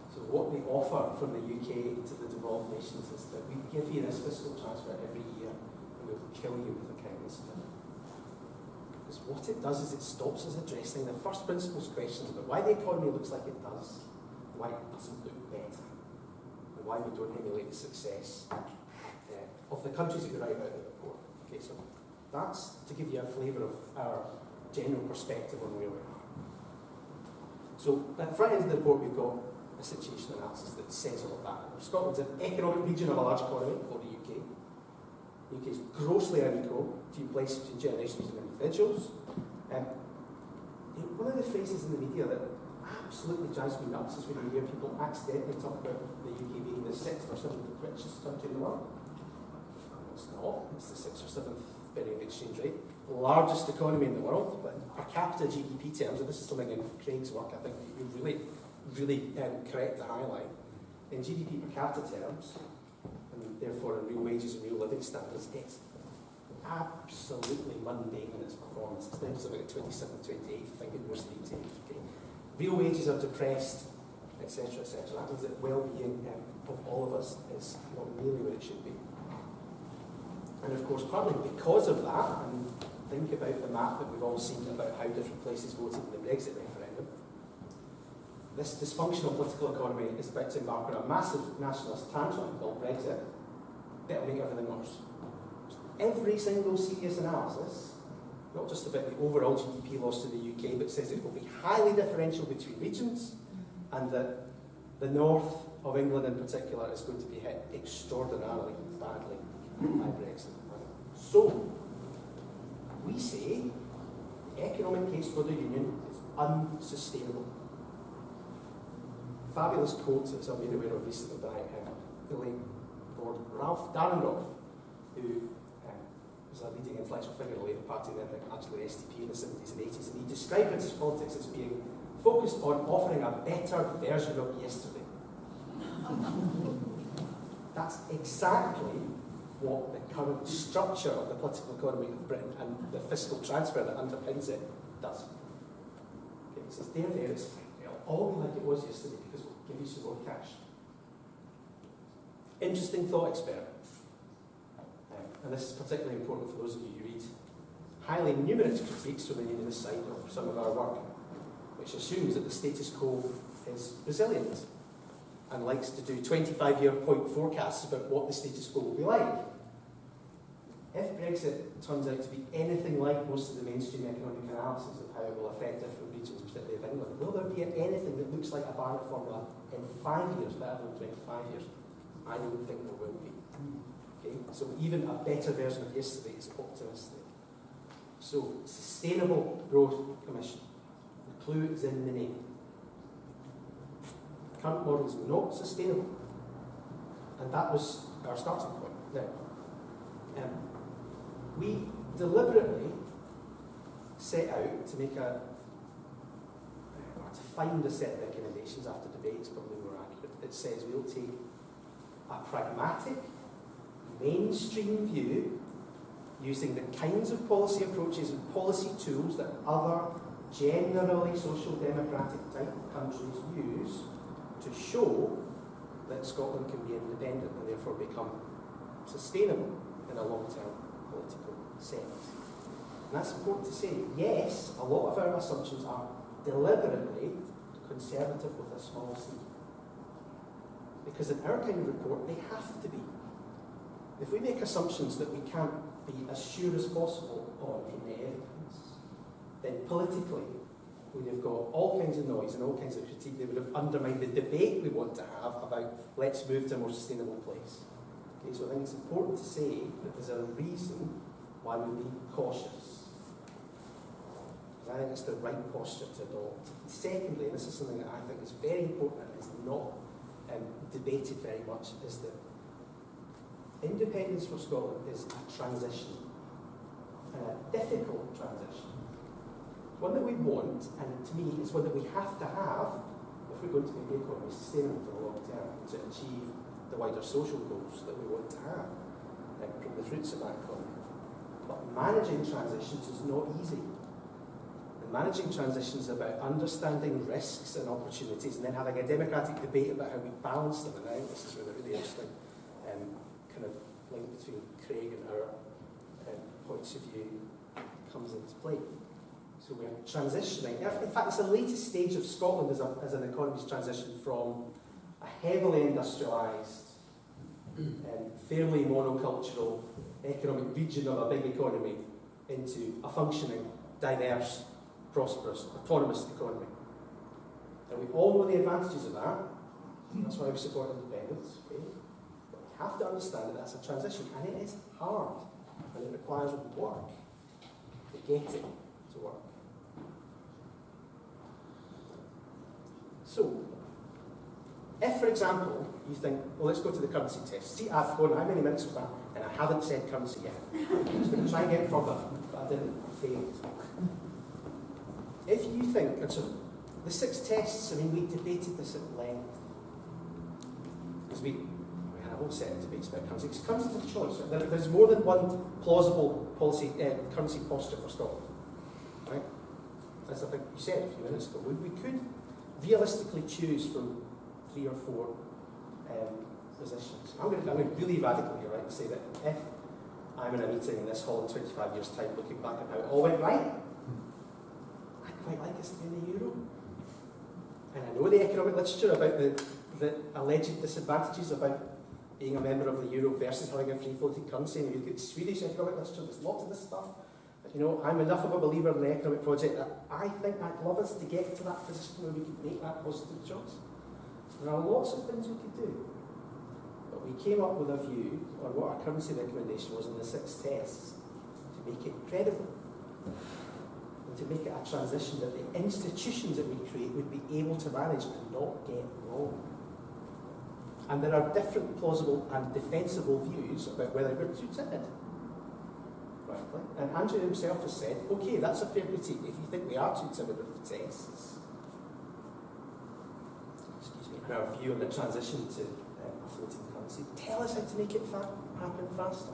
So what we offer from the UK to the devolved nations is that we give you this fiscal transfer every year and we'll kill you with a kindness of it. Because what it does is it stops us addressing the first principles questions about why the economy looks like it does, why it doesn't look better, and why we don't emulate the success of the countries that we write about in the report. Okay, so that's to give you a flavour of our general perspective on where we are. So at the front end of the report we've got a situation analysis that says all of that. Scotland's an economic region of a large economy, or the UK. The UK is grossly unequal between places, between generations and individuals. One of the phrases in the media that absolutely drives me nuts is when you hear people accidentally talk about the UK being the 6th or 7th richest country in the world. It's not. It's the 6th or 7th bearing the exchange rate. Largest economy in the world, but in per capita GDP terms, and this is something in Craig's work I think you're really correct to highlight. In GDP per capita terms, and therefore in real wages and real living standards, it's absolutely mundane in its performance. It's now something at 27, 28, I think it was 18. Okay. Real wages are depressed, etc., etc. That means that well-being of all of us is not nearly where it should be. And of course, partly because of that, and think about the map that we've all seen about how different places voted in the Brexit referendum, this dysfunctional political economy is about to embark on a massive nationalist tantrum called Brexit that'll make everything worse. Every single serious analysis, not just about the overall GDP loss to the UK, but says it will be highly differential between regions, and that the north of England in particular is going to be hit extraordinarily badly by Brexit. So, we say the economic case for the Union is unsustainable. Fabulous quote that I've made aware of recently by the late Lord Ralph Darrenroth, who was a leading influential figure in the Labour Party, then actually the STP in the 70s and 80s, and he described British politics as being focused on offering a better version of yesterday. That's exactly what the current structure of the political economy of Britain and the fiscal transfer that underpins it does. Okay, so it's there, it'll all be like it was yesterday because we'll give you some more cash. Interesting thought experiment. And this is particularly important for those of you who read highly numerous critiques from the Unionist side of some of our work, which assumes that the status quo is resilient and likes to do 25-year point forecasts about what the status quo will be like. If Brexit turns out to be anything like most of the mainstream economic analysis of how it will affect different regions, particularly of England, will there be anything that looks like a Barnett formula in 5 years, better than 25 years? I don't think there will be. Okay? So even a better version of yesterday is optimistic. So, Sustainable Growth Commission. The clue is in the name. The current model is not sustainable. And that was our starting point. Now, we deliberately set out to make to find a set of recommendations after debate is probably more accurate. It says we'll take a pragmatic, mainstream view using the kinds of policy approaches and policy tools that other generally social democratic type countries use to show that Scotland can be independent and therefore become sustainable in a long-term political sense. And that's important to say. Yes, a lot of our assumptions are deliberately conservative with a small c. Because in our kind of report, they have to be. If we make assumptions that we can't be as sure as possible on from the evidence, then politically we'd have got all kinds of noise and all kinds of critique that would have undermined the debate we want to have about let's move to a more sustainable place. Okay, so I think it's important to say that there's a reason why we be cautious. Because I think it's the right posture to adopt. Secondly, and this is something that I think is very important and is not debated very much, is that independence for Scotland is a transition, and a difficult transition. One that we want, and to me, it's one that we have to have if we're going to make the economy sustainable for the long term to achieve the wider social goals that we want to have from the fruits of that economy. But managing transitions is not easy. Managing transitions is about understanding risks and opportunities and then having a democratic debate about how we balance them. And I think this is where the really interesting kind of link between Craig and our points of view comes into play. So we're transitioning. In fact, it's the latest stage of Scotland as an economy's transition from a heavily industrialised, fairly monocultural economic region of a big economy into a functioning, diverse, prosperous, autonomous economy. And we all know the advantages of that. That's why we support independence. Okay? But we have to understand that that's a transition, and it is hard, and it requires work to get it to work. So, if, for example, you think, well, let's go to the currency test. See, I've gone how many minutes was that, and I haven't said currency yet. I was going to try and get further, but I didn't. I failed. If you think, and so the 6 tests, I mean, we debated this at length. Because we had a whole set of debates about currency. Because currency is a choice. Right? There's more than one plausible policy currency posture for Scotland. Right? As I think you said a few minutes ago, we could realistically choose from 3 or 4 positions. I'm going to be really radical here, right, and say that if I'm in a meeting in this hall in 25 years' time looking back at how it all went right, I'd quite like us to be in the euro. And I know the economic literature about the alleged disadvantages about being a member of the euro versus having a free-floating currency. And you look at Swedish economic literature, there's lots of this stuff. But, you know, I'm enough of a believer in the economic project that I think I'd love us to get to that position where we could make that positive choice. There are lots of things we could do. But we came up with a view on what our currency recommendation was in the 6 tests to make it credible and to make it a transition that the institutions that we create would be able to manage and not get wrong. And there are different plausible and defensible views about whether we're too timid. Frankly. And Andrew himself has said, okay, that's a fair critique if you think we are too timid with the tests. Excuse me, and our view on the transition to a floating currency. Tell us how to make it happen faster.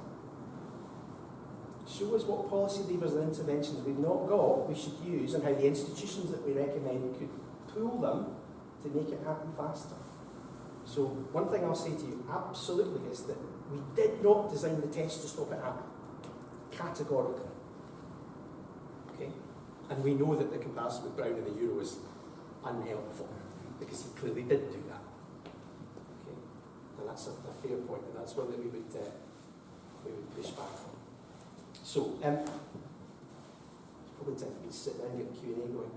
Show us what policy levers and interventions we've not got we should use and how the institutions that we recommend could pull them to make it happen faster. So one thing I'll say to you absolutely is that we did not design the test to stop it happening. Categorically. Okay? And we know that the comparison with Brown and the euro is unhelpful because he clearly did do that. Okay? And that's a fair point, and that's one that we would push back on. So, it's probably time for me to sit down and get the Q&A going.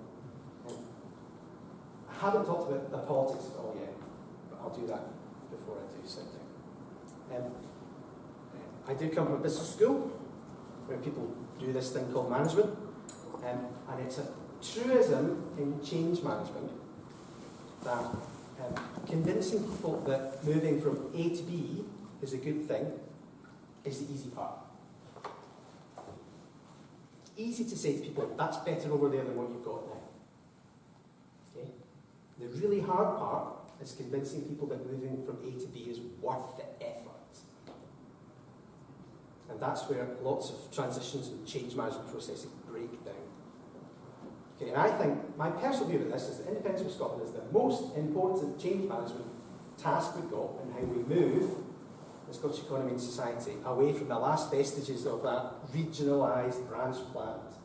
I haven't talked about the politics at all yet, but I'll do that before I do sit down. I do come from a business school where people do this thing called management, and it's a truism in change management that convincing people that moving from A to B is a good thing is the easy part. Easy to say to people, that's better over there than what you've got now. Okay? The really hard part is convincing people that moving from A to B is worth the effort. And that's where lots of transitions and change management processes break down. Okay, and I think my personal view of this is that independence of Scotland is the most important change management task we've got in how we move the Scottish economy and society away from the last vestiges of that regionalised, branch plant,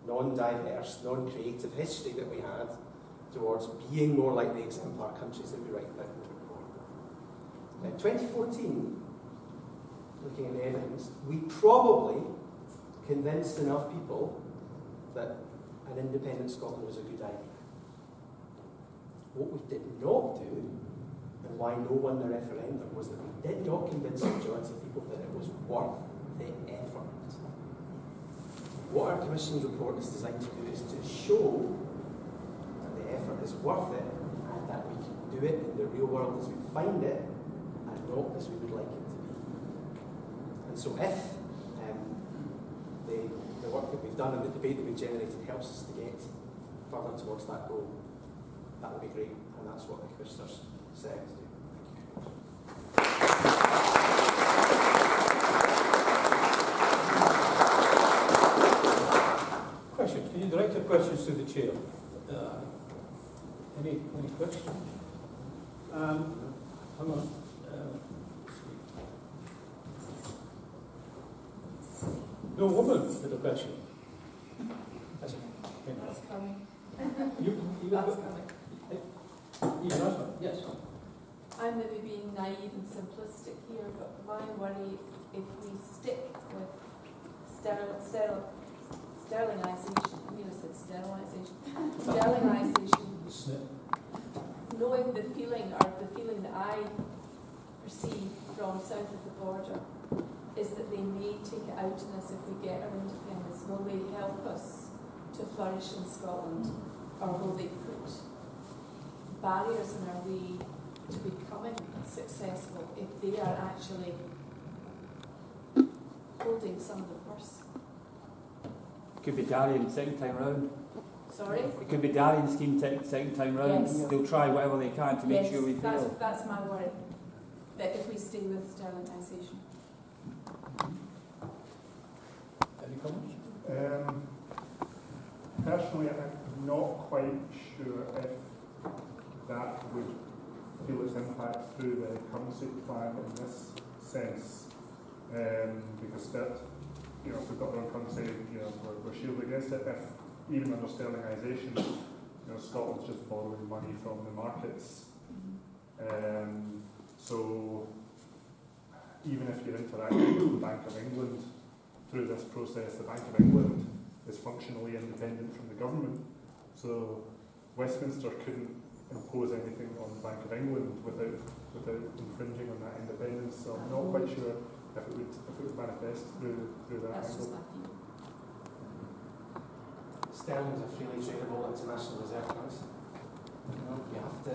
non-diverse, non-creative history that we had towards being more like the exemplar countries that we write about in the report. In 2014, looking at the evidence, we probably convinced enough people that an independent Scotland was a good idea. What we did not do, and why no one the referendum, was that we did not convince the majority of people that it was worth the effort. What our Commission's report is designed to do is to show that the effort is worth it and that we can do it in the real world as we find it and not as we would like it to be. And so if the work that we've done and the debate that we've generated helps us to get further towards that goal, that would be great, and that's what the Commissioners set out to do. Questions? Can you direct your questions to the chair? Any questions? Hang on. No woman with a question. That's coming. That's coming. Yes. I'm maybe being naive and simplistic here, but my worry, if we stick with sterilisation, I mean I said sterilisation, knowing the feeling that I perceive from south of the border, is that they may take it out on us if we get our independence. Will they help us to flourish in Scotland, or will they put barriers in our way to becoming successful if they are actually holding some of the purse? It could be Darien second time round. Sorry? It could be Darien scheme second time round. Yes. They'll try whatever they can to make Yes, sure we fail. that's my worry, that if we stay with sterilisation. Any comments? Personally, I'm not quite sure if that would feel its impact through the currency plan in this sense, because that, if we've got our own currency, we're shielded against it. If even under sterlingisation, Scotland's just borrowing money from the markets, so even if you're interacting with the Bank of England through this process, the Bank of England is functionally independent from the government. So Westminster couldn't impose anything on the Bank of England without infringing on that independence. So I'm not quite sure if it would manifest through that That's just angle. my view. Sterling is a freely tradable international reserve currency. You know, you have to,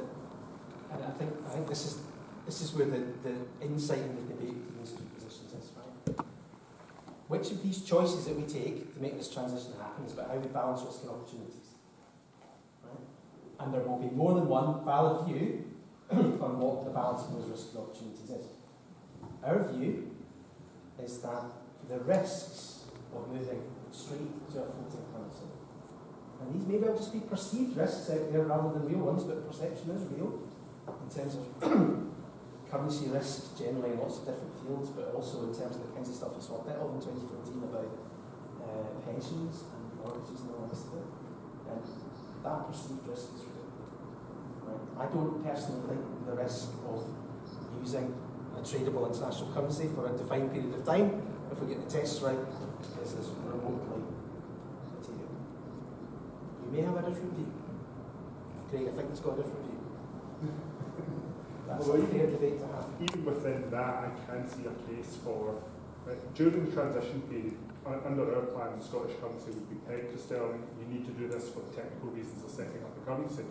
and I think this is where the insight in the debate between these two positions is, right? Which of these choices that we take to make this transition happen is about how we balance risk and opportunities, right? And there will be more than one valid view on what the balance of those risks and opportunities is. Our view is that the risks of moving straight to a floating currency, and these may well just be perceived risks out there rather than real ones, but perception is real in terms of currency risks generally in lots of different fields, but also in terms of the kinds of stuff we saw a bit of in 2014 about pensions and mortgages and all the rest of it. And that perceived risk is real. Right? I don't personally think the risk of using a tradable international currency for a defined period of time, if we get the tests right, is as remotely material. You may have a different view. Craig, I think it's got a different view. That's a fair debate to have. Even within that, I can see a case for, during the transition period, under our plan, the Scottish currency would be pegged to sterling. You need to do this for technical reasons of setting up the currency.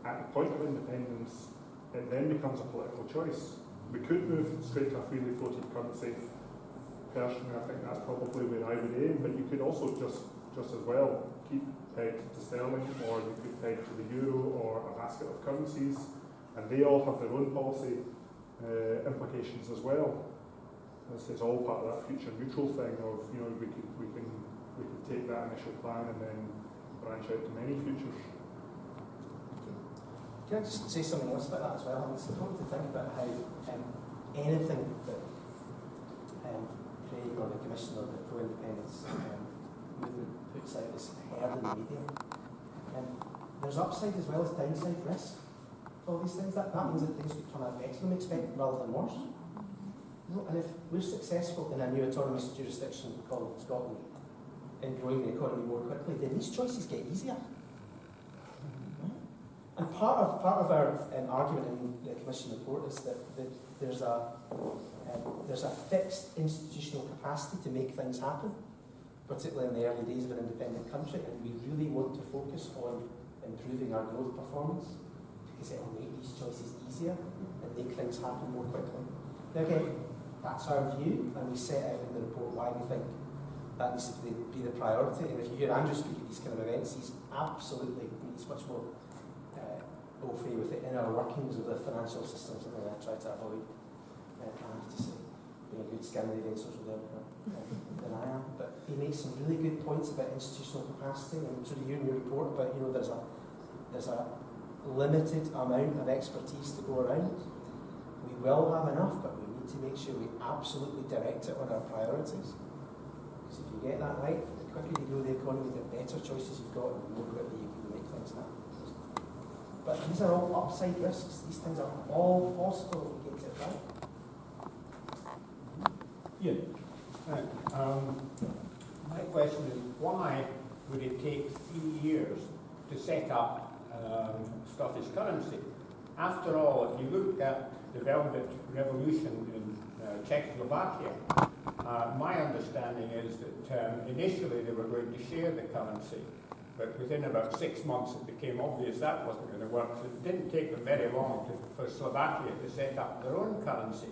At the point of independence, it then becomes a political choice. We could move straight to a freely floated currency. Personally, I think that's probably where I would aim, but you could also just as well keep pegged to sterling, or you could peg to the euro or a basket of currencies, and they all have their own policy implications as well. This is all part of that future neutral thing of, you know, we can take that initial plan and then branch out to many futures. Can I just say something else about that as well? It's important to think about how anything that Craig or the Commission or the pro-independence movement puts out is heard in the media. There's upside as well as downside risk for all these things. That means that things could turn out better than we expect rather than worse. And if we're successful in a new autonomous jurisdiction called Scotland in growing the economy more quickly, then these choices get easier. And part of our argument in the Commission report is that there's a fixed institutional capacity to make things happen, particularly in the early days of an independent country, and we really want to focus on improving our growth performance because it will make these choices easier and make things happen more quickly. Now again, that's our view, and we set out in the report why we think that needs to be the priority. And if you hear Andrew speak at these kind of events, he's much more au fait with the inner workings of the financial system, something I try to avoid, I have to say, being a good Scandinavian social democrat than I am. But he makes some really good points about institutional capacity, and sort of in your report about, you know, there's a limited amount of expertise to go around. We will have enough, but we need to make sure we absolutely direct it on our priorities. Because if you get that right, the quicker you grow the economy, the better choices you've got, and the more quickly you can make things happen. But these are all upside risks. These things are all possible if we get it right. Iain, my question is, why would it take 3 years to set up Scottish currency? After all, if you look at the Velvet Revolution in Czechoslovakia, my understanding is that initially they were going to share the currency, but within about 6 months it became obvious that wasn't going to work, so it didn't take them very long for Slovakia to set up their own currency.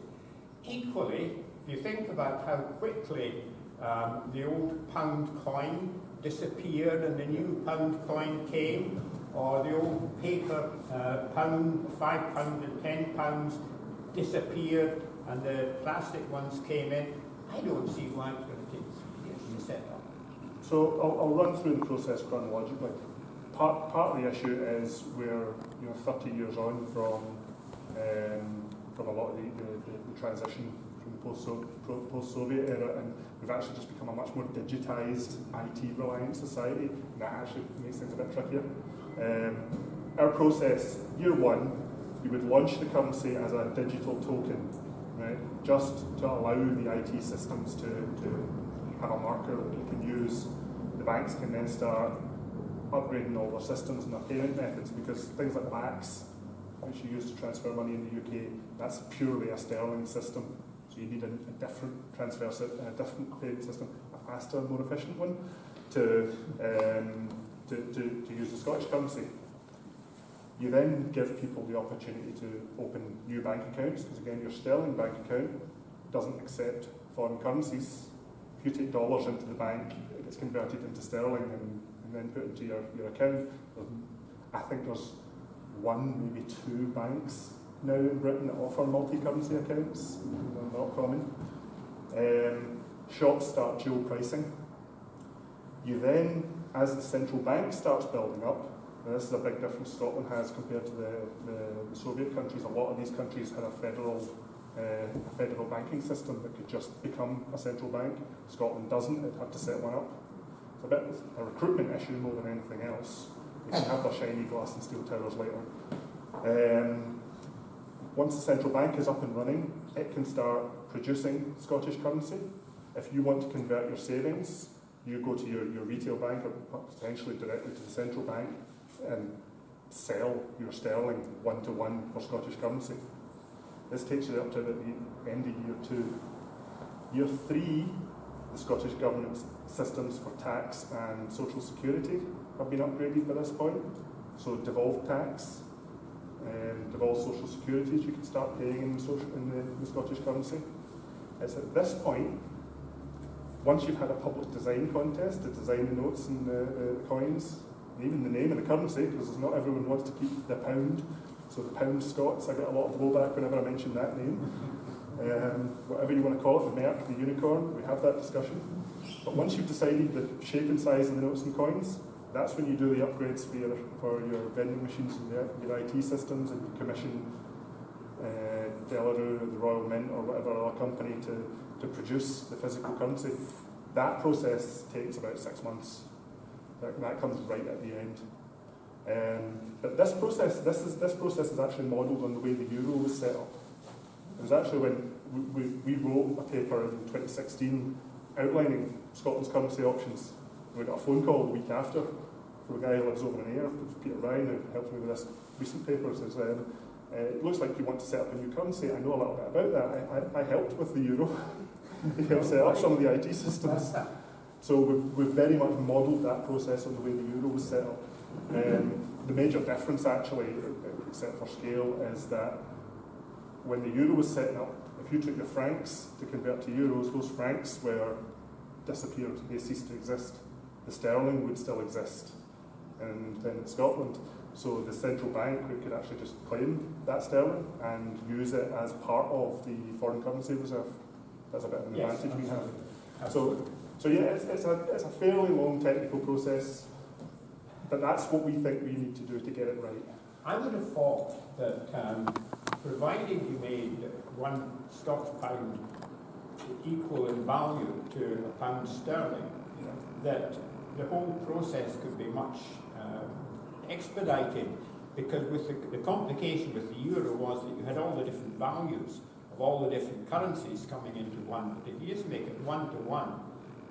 Equally, if you think about how quickly the old pound coin disappeared and the new pound coin came, or the old paper pound, £5 and £10 disappeared and the plastic ones came in, I don't see why it's going to take 3 years to set up. So I'll run through the process chronologically. Part of the issue is we're 30 years on from a lot of the transition from the post-Soviet era, and we've actually just become a much more digitised, IT-reliant society, and that actually makes things a bit trickier. Our process, year one, we would launch the currency as a digital token, right? Just to allow the IT systems to have a marker that you can use. The banks can then start upgrading all their systems and their payment methods, because things like BACS, which you use to transfer money in the UK, that's purely a sterling system. So you need a different transfer, a different payment system, a faster, more efficient one to use the Scottish currency. You then give people the opportunity to open new bank accounts, because again, your sterling bank account doesn't accept foreign currencies. If you take dollars into the bank, it gets converted into sterling and then put into your account. I think there's one, maybe two banks now in Britain that offer multi-currency accounts. They're not common. Shops start dual pricing. You then, as the central bank starts building up, and this is a big difference Scotland has compared to the Soviet countries. A lot of these countries had a federal banking system that could just become a central bank. Scotland doesn't, it'd have to set one up. It's a bit of a recruitment issue more than anything else. You can have their shiny glass and steel towers later. Once the central bank is up and running, it can start producing Scottish currency. If you want to convert your savings, you go to your retail bank or potentially directly to the central bank and sell your sterling one-to-one for Scottish currency. This takes you up to the end of year 2. Year 3, the Scottish government systems for tax and social security have been upgraded by this point. So devolved tax, devolved social securities you can start paying in the Scottish currency. It's at this point, once you've had a public design contest to design the notes and the coins, and even the name of the currency, because not everyone wants to keep the pound. So the pound Scots, I get a lot of blowback whenever I mention that name. Whatever you want to call it, the Merc, the unicorn, we have that discussion. But once you've decided the shape and size of the notes and coins, that's when you do the upgrades for your vending machines and your IT systems, and you commission Delarue, the Royal Mint, or whatever other company to produce the physical currency. That process takes about 6 months. That comes right at the end. But this process is actually modelled on the way the euro was set up. It was actually when we wrote a paper in 2016 outlining Scotland's currency options. We got a phone call the week after from a guy who lives over in Ayr, Peter Ryan, who helped me with this recent paper. Says, it looks like you want to set up a new currency. I know a little bit about that. I helped with the euro. He helped set up some of the IT systems. So we've very much modelled that process on the way the euro was set up. The major difference, actually, except for scale, is that when the euro was setting up, if you took your francs to convert to euros, those francs were disappeared. They ceased to exist. The sterling would still exist in Scotland. So the central bank could actually just claim that sterling and use it as part of the foreign currency reserve. That's a bit of an advantage we have. So yeah, it's a fairly long technical process, but that's what we think we need to do to get it right. I would have thought that provided you made one Scottish pound equal in value to a pound sterling, that the whole process could be much expedited, because with the complication with the euro was that you had all the different values of all the different currencies coming into one. But if you just make it one-to-one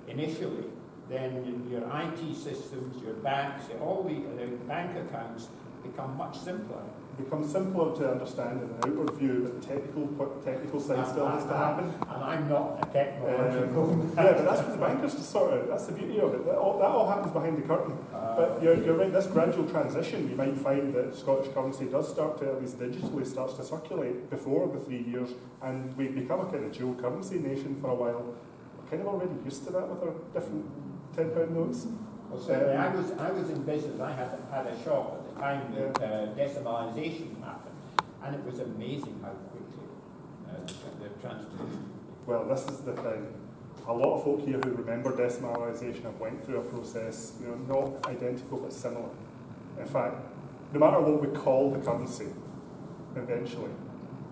initially, then your IT systems, your banks, all the bank accounts become much simpler. It becomes simpler to understand in an outward view, but the technical side still has to happen. And I'm not a technological. Yeah, but that's for the bankers to sort out. That's the beauty of it. That all happens behind the curtain. But you're right, this gradual transition, you might find that Scottish currency does start to, at least digitally, starts to circulate before the 3 years, and we've become a kind of dual currency nation for a while. We're kind of already used to that with our different £10 notes. Well, certainly, I was in business. I had a shop at the time that decimalisation happened, and it was amazing how quickly the transformation. Well, this is the thing. A lot of folk here who remember decimalisation have went through a process, not identical but similar. In fact, no matter what we call the currency, eventually,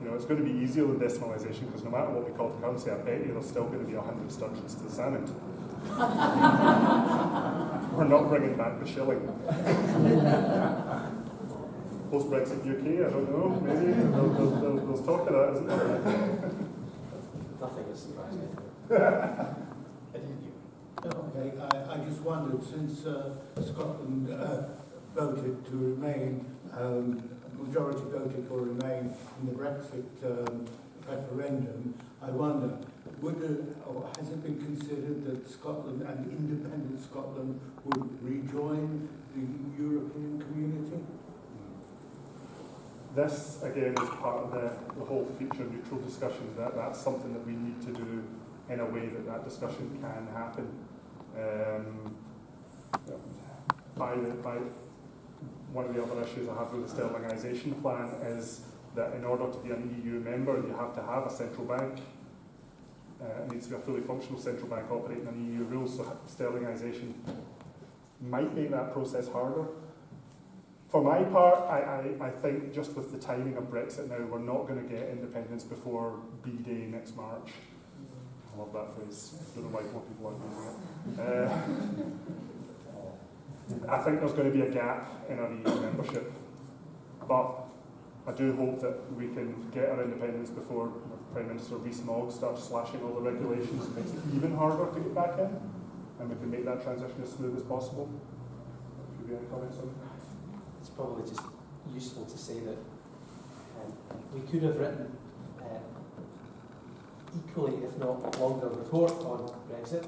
it's going to be easier than decimalisation, because no matter what we call the currency, I bet you there's still going to be 100 sturgeons to the salmon. We're not bringing back the shilling. Post-Brexit UK, I don't know, maybe there's talk of that, isn't there? Nothing is surprising. say, I just wondered, since Scotland voted to remain, majority voted for remain in the Brexit referendum, I wonder, or has it been considered that Scotland and independent Scotland would rejoin the European community? This, again, is part of the whole future neutral discussion. That's something that we need to do in a way that discussion can happen. By one of the other issues I have with the sterlingisation plan is that in order to be an EU member, you have to have a central bank. It needs to be a fully functional central bank operating on EU rules, so sterlingisation might make that process harder. For my part, I think just with the timing of Brexit now, we're not going to get independence before B-Day next March. I love that phrase. I don't know why more people aren't using it. I think there's going to be a gap in our EU membership, but I do hope that we can get our independence before Prime Minister Rees-Mogg starts slashing all the regulations and makes it even harder to get back in, and we can make that transition as smooth as possible. Should we have any comments on that? It's probably just useful to say that we could have written equally, if not longer, report on Brexit.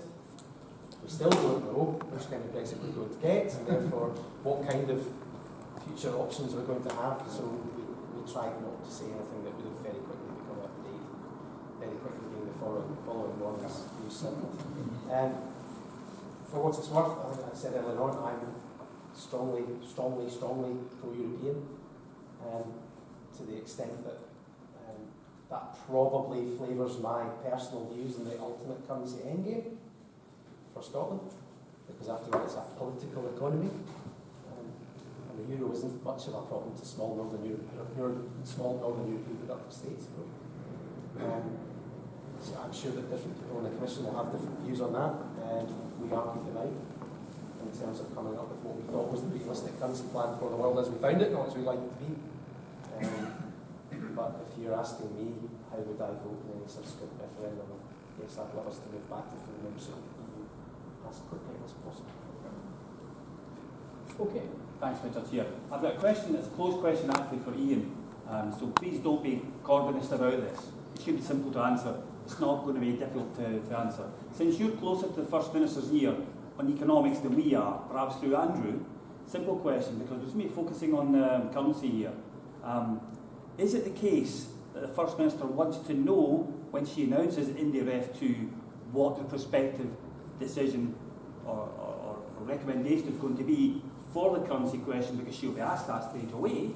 We still don't know which kind of Brexit we're going to get, and therefore what kind of future options we're going to have. So we tried not to say anything that would very quickly become updated, very quickly being the following one is new simple. For what it's worth, I think I said earlier on, I'm strongly pro-European, to the extent that that probably flavours my personal views in the ultimate currency endgame for Scotland, because after all it's a political economy, and the euro isn't much of a problem to small northern European productive states. So I'm sure that different people in the Commission will have different views on that, and we argued them out in terms of coming up with what we thought was the realistic currency plan for the world as we found it, not as we like it to be. But if you're asking me, how would I vote in any subsequent referendum? Yes, I'd love us to move back to full membership of the EU as quickly as possible. Okay, thanks, Mr. Chair. I've got a question that's a close question actually for Iain, so please don't be Corbynist about this. It should be simple to answer. It's not going to be difficult to answer. Since you're closer to the First Minister's ear on economics than we are, perhaps through Andrew, simple question, because we're just focusing on currency here. Is it the case that the First Minister wants to know when she announces IndyRef 2 what the prospective decision or recommendation is going to be for the currency question, because she'll be asked that straight away?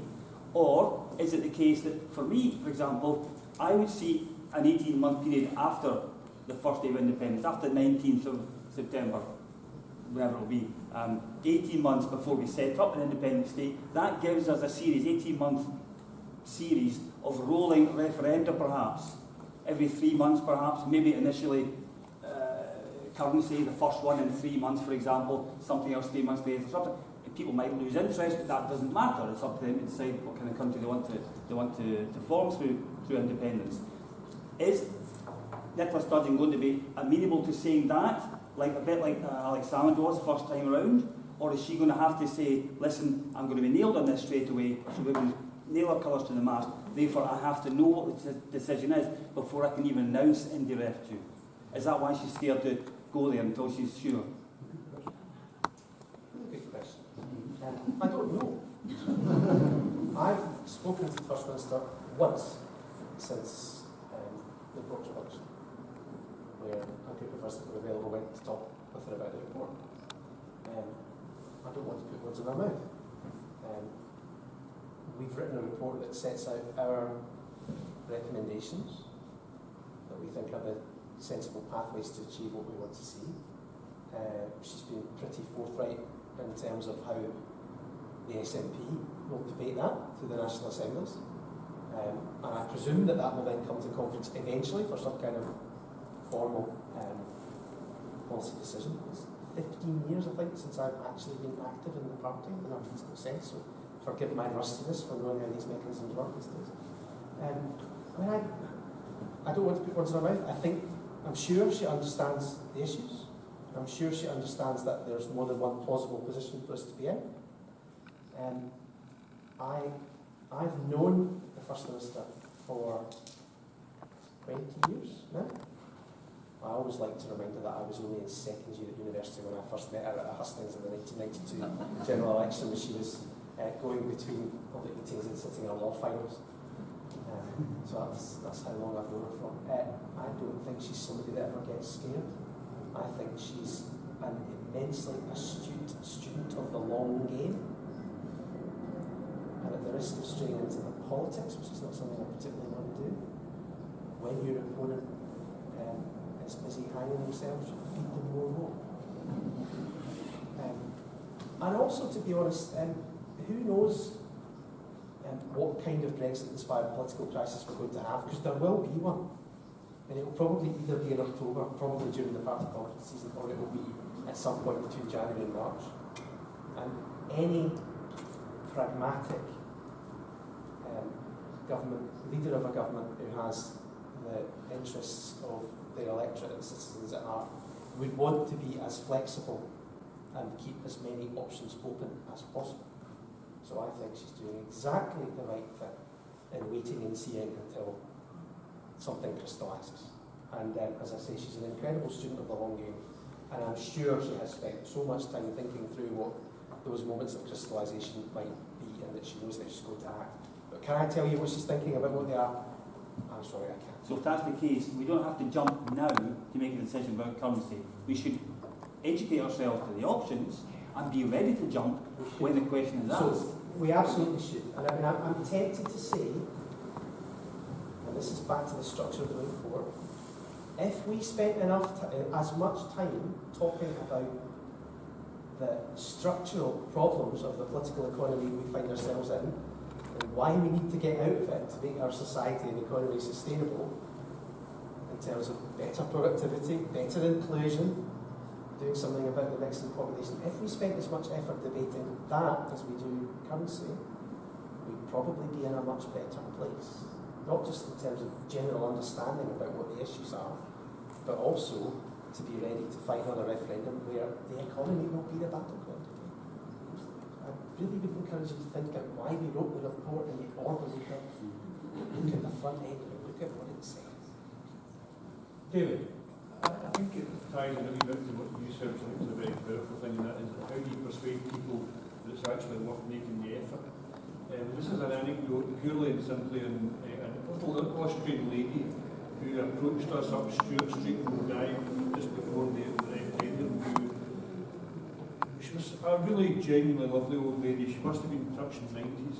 Or is it the case that, for me, for example, I would see an 18-month period after the first day of independence, after the 19th of September, whatever it will be, 18 months before we set up an independent state. That gives us a series, 18-month series of rolling referenda, perhaps, every 3 months, perhaps, maybe initially currency, the first one in 3 months, for example, something else 3 months later, something. People might lose interest, but that doesn't matter. It's up to them to decide what kind of country they want to form through independence. Is Nicola Sturgeon going to be amenable to saying that, like a bit like Alex Salmond was first time around, or is she going to have to say, listen, I'm going to be nailed on this straight away, so we're going to nail our colours to the mast, therefore I have to know what the decision is before I can even announce IndyRef 2? Is that why she's scared to go there until she's sure? Good question. I don't know. I've spoken to the First Minister once since the reports were published, where a group of us that were available went to talk with her about the report. I don't want to put words in her mouth. We've written a report that sets out our recommendations that we think are the sensible pathways to achieve what we want to see. She's been pretty forthright in terms of how the SNP will debate that through the National Assemblies. And I presume that will then come to conference eventually for some kind of formal policy decision. It's 15 years, I think, since I've actually been active in the party in a physical sense, so forgive my rustiness for knowing how these mechanisms work these days. I don't want to put words in her mouth. I'm sure she understands the issues. I'm sure she understands that there's more than one plausible position for us to be in. I've known the First Minister for 20 years now. I always like to remind her that I was only in second year at university when I first met her at Hustings in the 1992 general election. She was going between public meetings and sitting in law finals. So that's how long I've known her from. I don't think she's somebody that ever gets scared. I think she's an immensely astute student of the long game. And at the risk of straying into the politics, which is not something I particularly want to do, when your opponent is busy hanging themselves, you feed them more and more. And also, to be honest, who knows what kind of Brexit-inspired political crisis we're going to have, because there will be one. And it will probably either be in October, probably during the party conference season, or it will be at some point between January and March. And any pragmatic leader of a government who has the interests of their electorate and citizens at heart would want to be as flexible and keep as many options open as possible. So I think she's doing exactly the right thing in waiting and seeing until something crystallises. And as I say, she's an incredible student of the long game, and I'm sure she has spent so much time thinking through what those moments of crystallisation might be, and that she knows that she's going to act. But can I tell you what she's thinking about what they are? I'm sorry, I can't. So if that's the case, we don't have to jump now to make a decision about currency. We should educate ourselves to the options and be ready to jump when the question is asked. So we absolutely should. And I mean, I'm tempted to say, and this is back to the structure of the report, if we spent as much time talking about the structural problems of the political economy we find ourselves in, and why we need to get out of it to make our society and economy sustainable in terms of better productivity, better inclusion, doing something about the mix in population. If we spent as much effort debating that as we do currency, we'd probably be in a much better place. Not just in terms of general understanding about what the issues are, but also to be ready to fight on a referendum where the economy will be the battleground. I really would encourage you to think about why we wrote the report in the order we did. Look at the front end and look at what it says. David, I think it ties in a wee bit to what you said, which I think is a very powerful thing, and that is how do you persuade people that it's actually worth making the effort. This is an anecdote, purely and simply, an Austrian lady who approached us up Stewart Street in Glasgow just before the referendum. She was a really genuinely lovely old lady. She must have been touching 90s.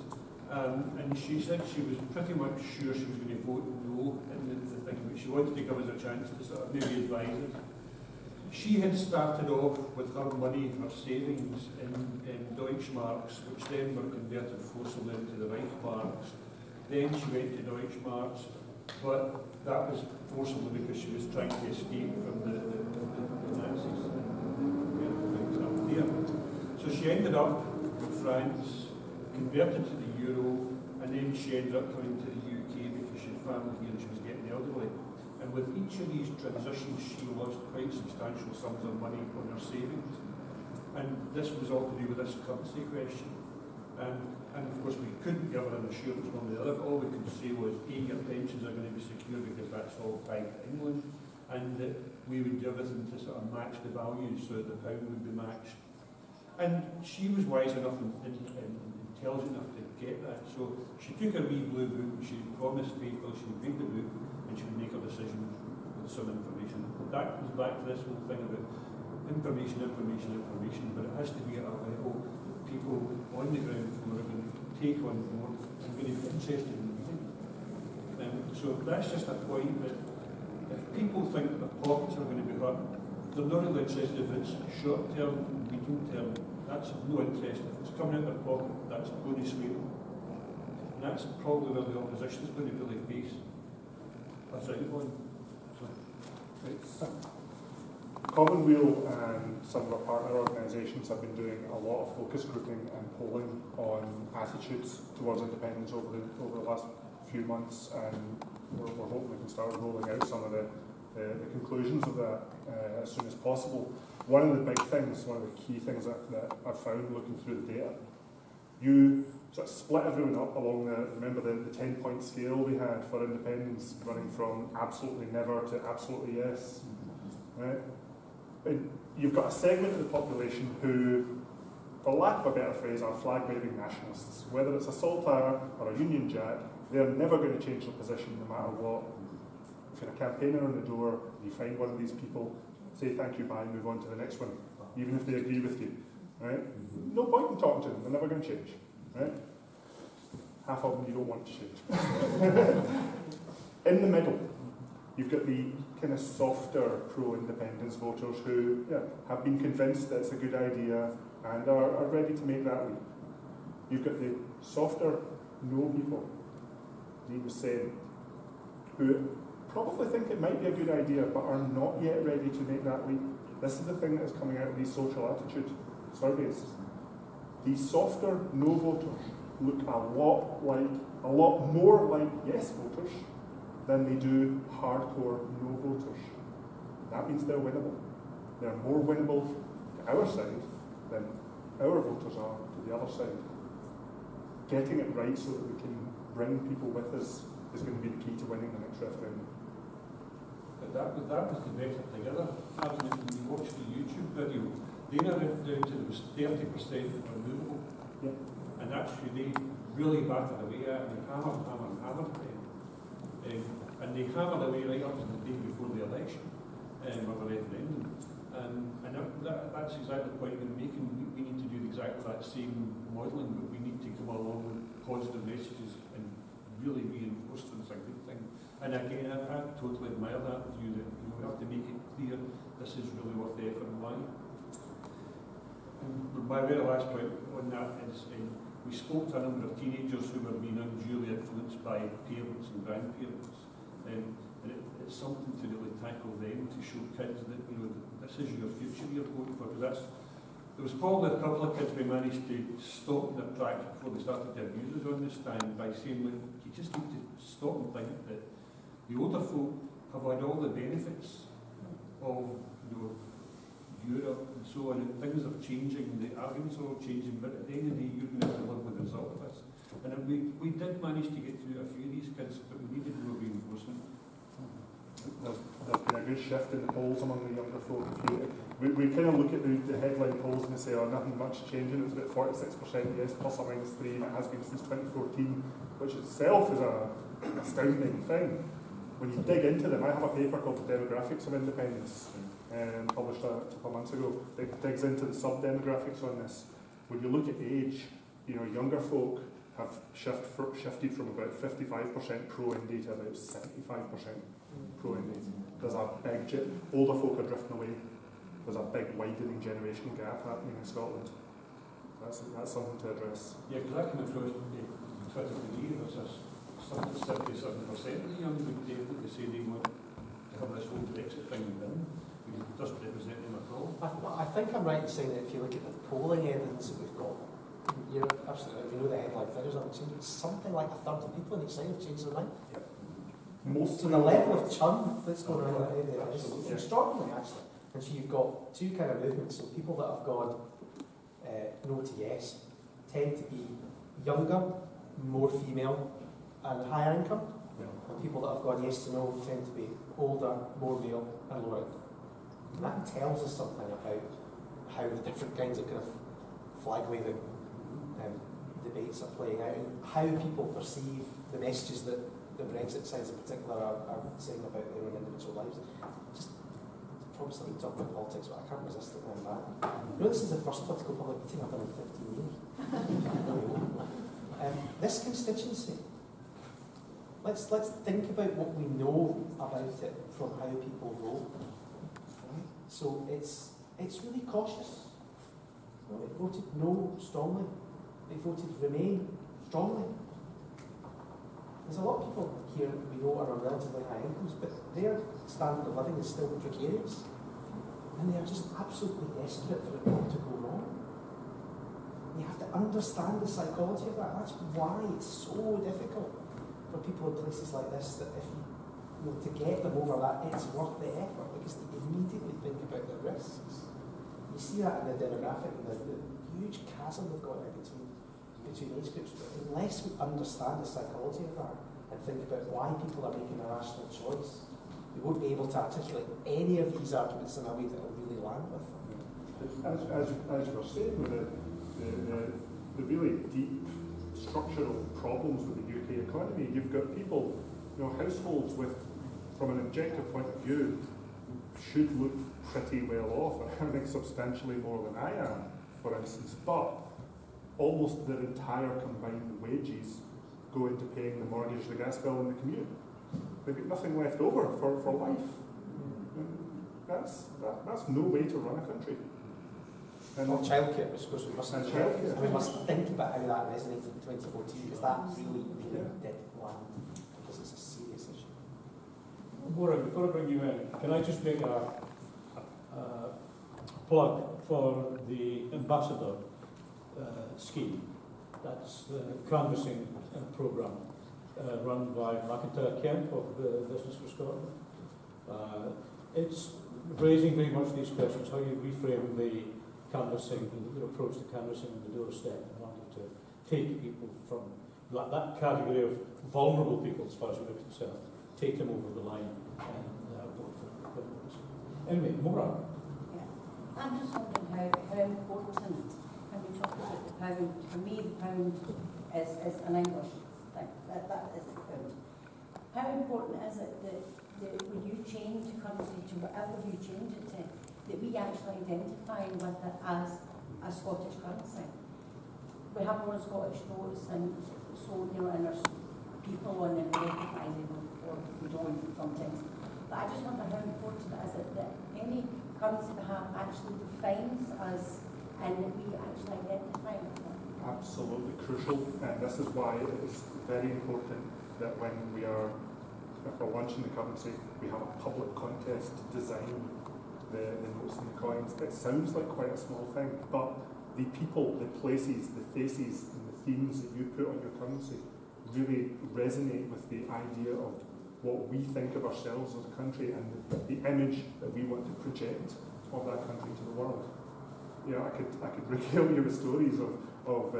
And she said she was pretty much sure she was going to vote no in the thing, but she wanted to give us a chance to sort of maybe advise us. She had started off with her money, her savings in Deutschmarks, which then were converted forcibly into the Reichsmarks. Then she went to Deutschmarks, but that was forcibly because she was trying to escape from the Nazis. So she ended up in France, converted to the euro, and then she ended up coming to the UK because she had family here and she was getting elderly. And with each of these transitions, she lost quite substantial sums of money on her savings. And this was all to do with this currency question. And of course, we couldn't give her an assurance one or the other, but all we could say was, A, your pensions are going to be secure because that's all tied to England, and that we would do everything to sort of match the values so that the pound would be matched. And she was wise enough and intelligent enough to get that. So she took her wee blue book, she promised people she would read the book and she would make her decision with some information. That comes back to this whole thing about information, but it has to be at a level that people on the ground floor are going to take on board and going to be interested in the meeting. So that's just a point that if people think that their pockets are going to be hurt, they're not really interested if it's short term, medium term. That's of no interest. If it's coming out of their pocket, that's going to sway them. And that's probably where the opposition is going to really face us out on. Common Weal and some of our partner organisations have been doing a lot of focus grouping and polling on attitudes towards independence over the last few months, and we're hoping we can start rolling out some of the the conclusions of that as soon as possible. One of the big things, one of the key things that I've found looking through the data, you sort of split everyone up along remember the 10-point scale we had for independence, running from absolutely never to absolutely yes, right? And you've got a segment of the population who, for lack of a better phrase, are flag-waving nationalists. Whether it's a saltire or a Union Jack, they're never going to change their position no matter what. If you're a campaigner on the door, you find one of these people, say thank you, bye, and move on to the next one, even if they agree with you. Right? No point in talking to them, they're never going to change. Right? Half of them you don't want to change. In the middle, you've got the kind of softer pro-independence voters who have been convinced that it's a good idea and are ready to make that leap. You've got the softer no people, he was saying, who probably think it might be a good idea but are not yet ready to make that leap. This is the thing that is coming out of these social attitude surveys. These softer no voters look a lot more like yes voters than they do hardcore no voters. That means they're winnable. They're more winnable to our side than our voters are to the other side. Getting it right so that we can bring people with us is going to be the key to winning the next referendum. But that was the better together argument. When you watch the YouTube video, they narrowed it down to there was 30% removable. Yep. And actually they really battered away at it, and hammered it. And they hammered away right up to the day before the election, or the referendum. And that's exactly the point we're making. We need to do exactly that same modelling, but we need to come along with positive messages and really reinforce them as a good thing. And again, I totally admire that view that we have to make it clear this is really worth the effort and why. And my very last point on that is we spoke to a number of teenagers who were being unduly influenced by parents and grandparents. And it's something to really tackle them, to show kids that this is your future you're going for. Because there was probably a couple of kids we managed to stop in their tracks before they started to abuse us on this stand by saying, look, you just need to stop and think that the older folk have had all the benefits of Europe and so on, and things are changing, the arguments are all changing, but at the end of the day, you're going to have to live with the result of this. And we did manage to get through a few of these kids, but we needed more reinforcement. There's been a good shift in the polls among the younger folk. We kind of look at the headline polls and they say, nothing much changing. It's about 46% yes, plus or minus 3, and it has been since 2014, which itself is an astounding thing. When you dig into them, I have a paper called The Demographics of Independence, published a couple of months ago, that digs into the sub-demographics on this. When you look at age, younger folk have shifted from about 55% pro-Indy to about 75% pro-Indy. There's a big older folk are drifting away. There's a big widening generational gap happening in Scotland. That's something to address. Yeah, because that came across Twitter to me, there's something 77% of the young people they say they want to have this whole Brexit thing done. It doesn't represent them at all. I think I'm right in saying that if you look at the polling evidence that we've got, you're absolutely right, we know the headline figures haven't changed, it's something like a third of people on each side have changed their mind. Yep. Most so the level of churn that's going on in that area is extraordinary, actually. And so you've got two kind of movements. So people that have gone no to yes tend to be younger, more female, and higher income. And people that have gone yes to no tend to be older, more male, and lower income. And that tells us something about how the different kinds of kind of flag-waving debates are playing out, and how people perceive the messages that the Brexit sides in particular are saying about their own individual lives. Just probably something to talk about politics, but I can't resist it going back. This is the first political public meeting I've done in 15 years. This constituency, let's think about what we know about it from how people vote. So it's really cautious. They voted no strongly. They voted remain strongly. There's a lot of people here we know are on relatively high incomes, but their standard of living is still precarious. And they are just absolutely desperate for it not to go wrong. You have to understand the psychology of that. That's why it's so difficult for people in places like this, that if to get them over that, it's worth the effort because they immediately think about the risks. You see that in the demographic, the huge chasm we've got now between age groups. But unless we understand the psychology of that and think about why people are making a rational choice, we won't be able to articulate any of these arguments in a way that will really land with them. As you were saying, with the really deep structural problems with the UK economy, you've got people, households with, from an objective point of view, should look pretty well off and earning substantially more than I am, for instance, but almost their entire combined wages go into paying the mortgage, the gas bill and the commute. They've got nothing left over for life. That's no way to run a country. And childcare, which of course we must think about how that resonated in 2014, because that really did land, because it's a serious issue. Maura, before I bring you in, can I just make a plug for the ambassador scheme? That's the canvassing programme run by McIntyre Kemp of the Business for Scotland. It's raising very much these questions, how you reframe the canvassing, the approach to canvassing on the doorstep in order to take people from that category of vulnerable people, as far as we're concerned, take them over the line and vote for equivalence. Anyway, Maura. Yeah. I'm just wondering how important, when we talk about the pound, for me the pound is an English thing, that is the pound. How important is it that when you change the currency to whatever you change it to, that we actually identify with it as a Scottish currency? We have more Scottish notes, and so and there's people on them recognising them, or we don't sometimes. But I just wonder how important it is that any currency we have actually defines us and that we actually identify with it. Absolutely crucial, and this is why it is very important that when we're launching the currency, we have a public contest to design the notes and the coins. It sounds like quite a small thing, but the people, the places, the faces, and the themes that you put on your currency really resonate with the idea of what we think of ourselves as a country and the image that we want to project of that country to the world. I could regale you with stories of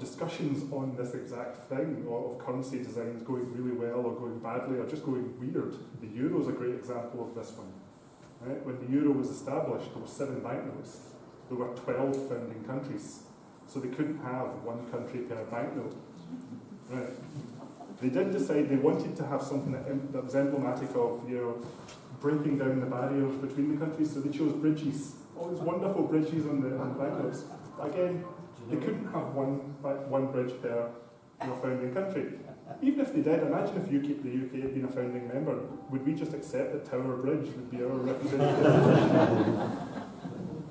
discussions on this exact thing, of currency designs going really well or going badly or just going weird. The euro is a great example of this one. Right? When the euro was established, there were 7 banknotes. There were 12 founding countries, so they couldn't have one country per banknote. Right? They did decide they wanted to have something that was emblematic of breaking down the barriers between the countries, so they chose bridges. All these wonderful bridges on the banknotes. Again, they couldn't have one bridge per founding country. Even if they did, imagine if the UK had been a founding member, would we just accept that Tower Bridge would be our representation?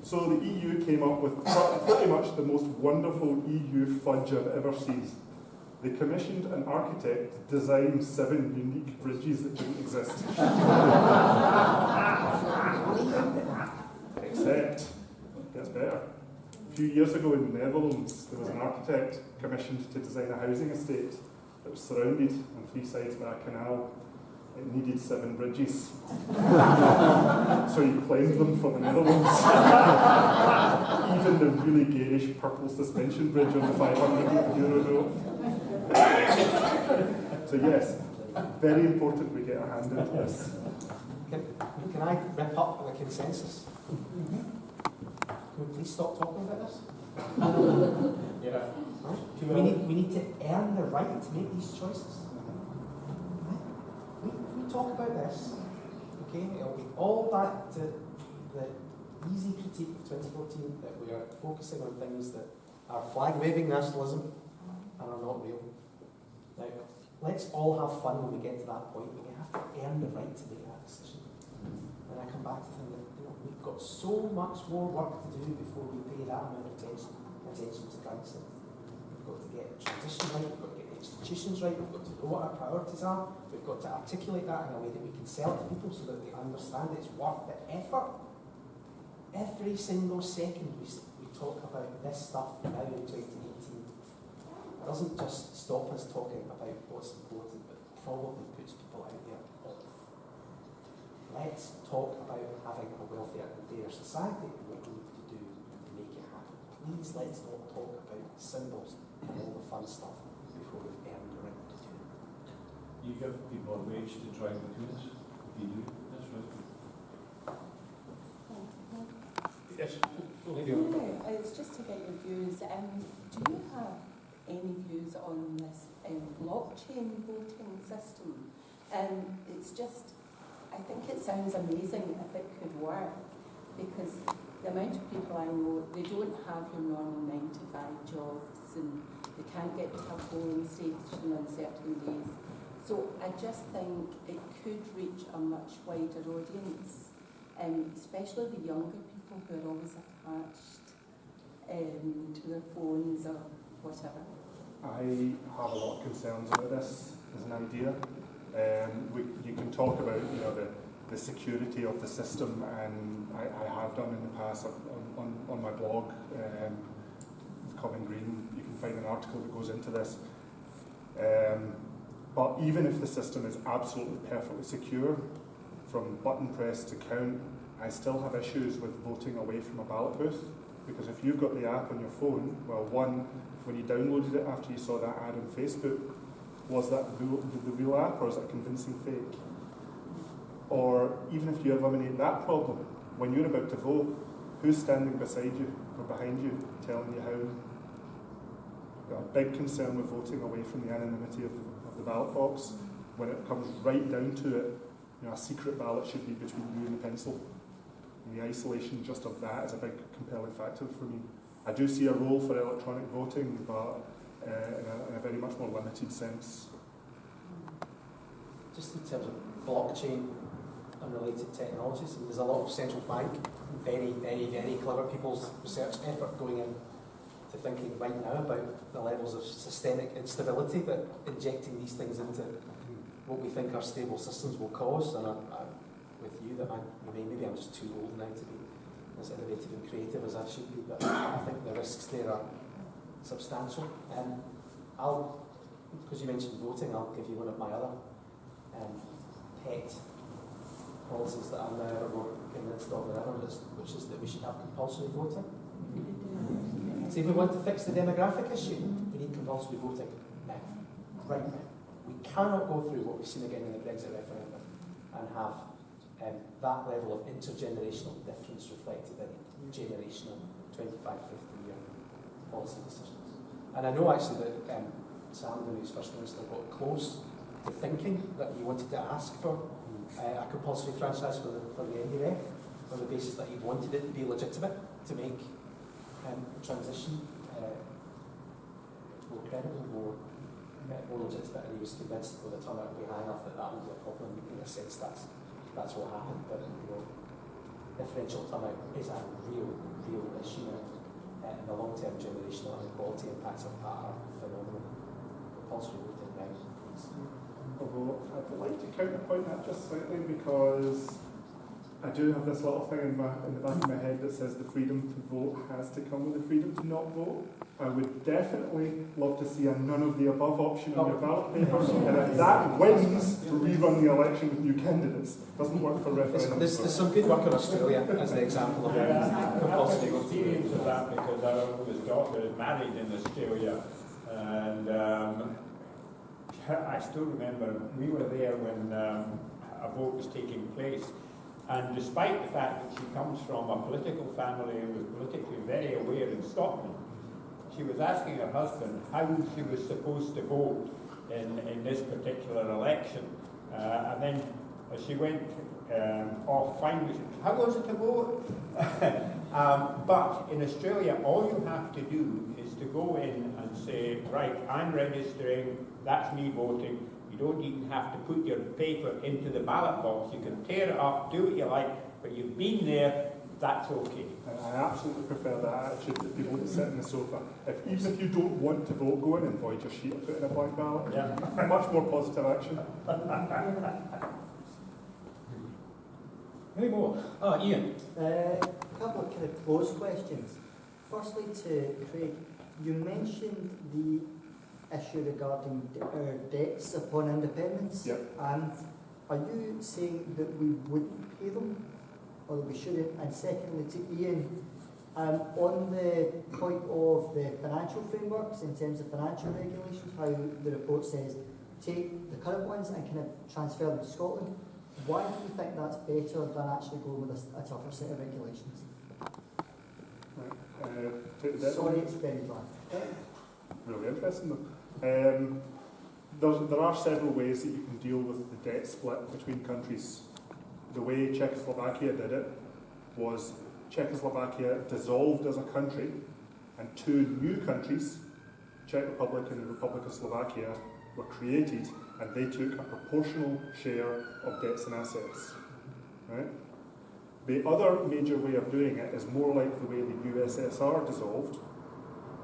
So the EU came up with pretty much the most wonderful EU fudge I've ever seen. They commissioned an architect to design 7 unique bridges that didn't exist. Except, it gets better. A few years ago in the Netherlands, there was an architect commissioned to design a housing estate that was surrounded on 3 sides by a canal. It needed 7 bridges. So he claimed them for the Netherlands. Even the really garish purple suspension bridge on the €500 note. So yes, very important we get our hand into this. Can I wrap up with a consensus? Can we please stop talking about this? Yeah. Right? We need to earn the right to make these choices. Right? If we talk about this, okay, it'll be all back to the easy critique of 2014 that we are focusing on things that are flag-waving nationalism and are not real. Now, let's all have fun when we get to that point, but we have to earn the right to make that decision. And I come back to think that we've got so much more work to do before we pay that amount of attention to currency. We've got to get tradition right, we've got to get institutions right, we've got to know what our priorities are, we've got to articulate that in a way that we can sell to people so that they understand it's worth the effort. Every single second we talk about this stuff now in 2018. It doesn't just stop us talking about what's important, but probably puts people out there off. Let's talk about having a wealthier and fairer society and what we need to do to make it happen. Please let's not talk about symbols and all the fun stuff before we've earned the right to do it. You give people a wage to drive the goods. You do. That's right. Yes. Yeah, it's just to get your views. Do you have any views on this blockchain voting system? It's just, I think it sounds amazing if it could work, because the amount of people I know, they don't have your normal 9-to-5 jobs, and they can't get to a polling station on certain days. So I just think it could reach a much wider audience, especially the younger people who are always attached to their phones or whatever. I have a lot of concerns about this as an idea. You can talk about the security of the system, and I have done in the past on my blog, Common Weal. You can find an article that goes into this. But even if the system is absolutely perfectly secure, from button press to count, I still have issues with voting away from a ballot booth, because if you've got the app on your phone, well, one, when you downloaded it after you saw that ad on Facebook, was that the real app, or is that convincing fake? Or even if you eliminate that problem, when you're about to vote, who's standing beside you or behind you telling you how? I've got a big concern with voting away from the anonymity of the ballot box. When it comes right down to it, a secret ballot should be between you and the pencil. And the isolation just of that is a big compelling factor for me. I do see a role for electronic voting, but in a very much more limited sense. Just in terms of blockchain and related technologies, there's a lot of central bank, very, very, very clever people's research effort going in to thinking right now about the levels of systemic instability that injecting these things into what we think are stable systems will cause. And I'm with you that maybe I'm just too old now to be as innovative and creative as I should be, but I think the risks there are substantial. Because you mentioned voting, I'll give you one of my other pet policies that I'm now ever more convinced of than ever, which is that we should have compulsory voting. So if we want to fix the demographic issue, we need compulsory voting now, right now. We cannot go through what we've seen again in the Brexit referendum and have that level of intergenerational difference reflected in generational 25, 50-year policy decisions. And I know actually that Sam, when he was First Minister, got close to thinking that he wanted to ask for a compulsory franchise for the NDF on the basis that he wanted it to be legitimate, to make transition more credible, more legitimate, and he was convinced with the turnout would be high enough that would be a problem. In a sense, that's what happened. But differential turnout is a real issue now, and the long-term generational inequality impacts of that are phenomenal. Compulsory voting now, please. Although I'd like to counterpoint that just slightly, because I do have this little thing in the back of my head that says the freedom to vote has to come with the freedom to not vote. I would definitely love to see a none of the above option on your ballot paper, and if that wins, rerun the election with new candidates. Doesn't work for referendums. There's some good work in Australia as an example of compulsory voting. Experience of that, because our oldest daughter is married in Australia, and I still remember we were there when a vote was taking place. And despite the fact that she comes from a political family and was politically very aware in Scotland, she was asking her husband how she was supposed to vote in this particular election. And then as she went off finally, she said, how was it to vote? But in Australia, all you have to do is to go in and say, right, I'm registering, that's me voting. You don't even have to put your paper into the ballot box. You can tear it up, do what you like, but you've been there, that's okay. And I absolutely prefer that attitude that people that sit on the sofa. Even if you don't want to vote, go in and void your sheet or put in a blank ballot. Yeah. Much more positive action. Any more? Iain. A couple of kind of close questions. Firstly to Craig, you mentioned the issue regarding our debts upon independence. Yep. And are you saying that we wouldn't pay them, or that we shouldn't? And secondly, to Iain, on the point of the financial frameworks in terms of financial regulations, how the report says take the current ones and kind of transfer them to Scotland, why do you think that's better than actually going with a tougher set of regulations? Sorry, it's very blunt. Really interesting though. There are several ways that you can deal with the debt split between countries. The way Czechoslovakia did it was Czechoslovakia dissolved as a country, and two new countries, Czech Republic and the Republic of Slovakia, were created, and they took a proportional share of debts and assets. Right? The other major way of doing it is more like the way the USSR dissolved,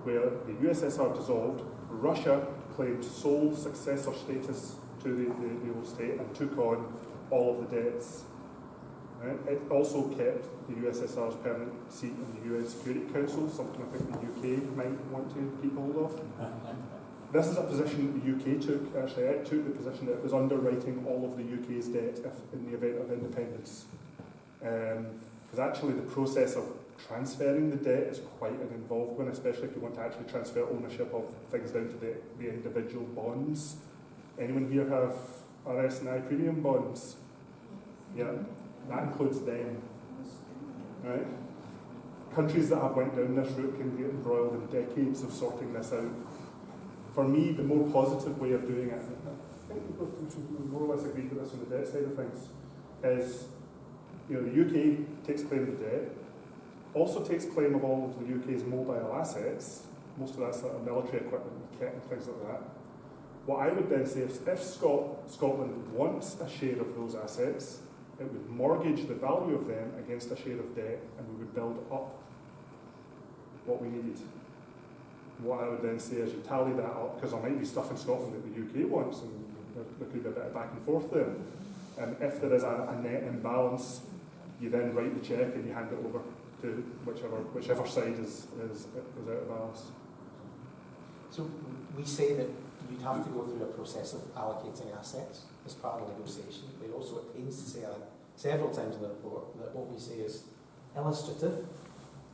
where the USSR dissolved, Russia claimed sole successor status to the old state and took on all of the debts. Right? It also kept the USSR's permanent seat in the UN Security Council, something I think the UK might want to keep hold of. This is a position that the UK took. Actually, it took the position that it was underwriting all of the UK's debt in the event of independence. Because actually the process of transferring the debt is quite an involved one, especially if you want to actually transfer ownership of things down to the individual bonds. Anyone here have RS&I premium bonds? Yeah, that includes them. Right? Countries that have went down this route can get embroiled in decades of sorting this out. For me, the more positive way of doing it, I think we more or less agree with this on the debt side of things, is the UK takes claim of the debt, also takes claim of all of the UK's mobile assets, most of that's military equipment, kit and things like that. What I would then say is if Scotland wants a share of those assets, it would mortgage the value of them against a share of debt, and we would build up what we needed. What I would then say is you tally that up, because there might be stuff in Scotland that the UK wants, and there could be a bit of back and forth there. And if there is a net imbalance, you then write the cheque and you hand it over to whichever side is out of balance. So we say that you'd have to go through a process of allocating assets as part of the negotiation. We also it aims to say several times in the report that what we say is illustrative,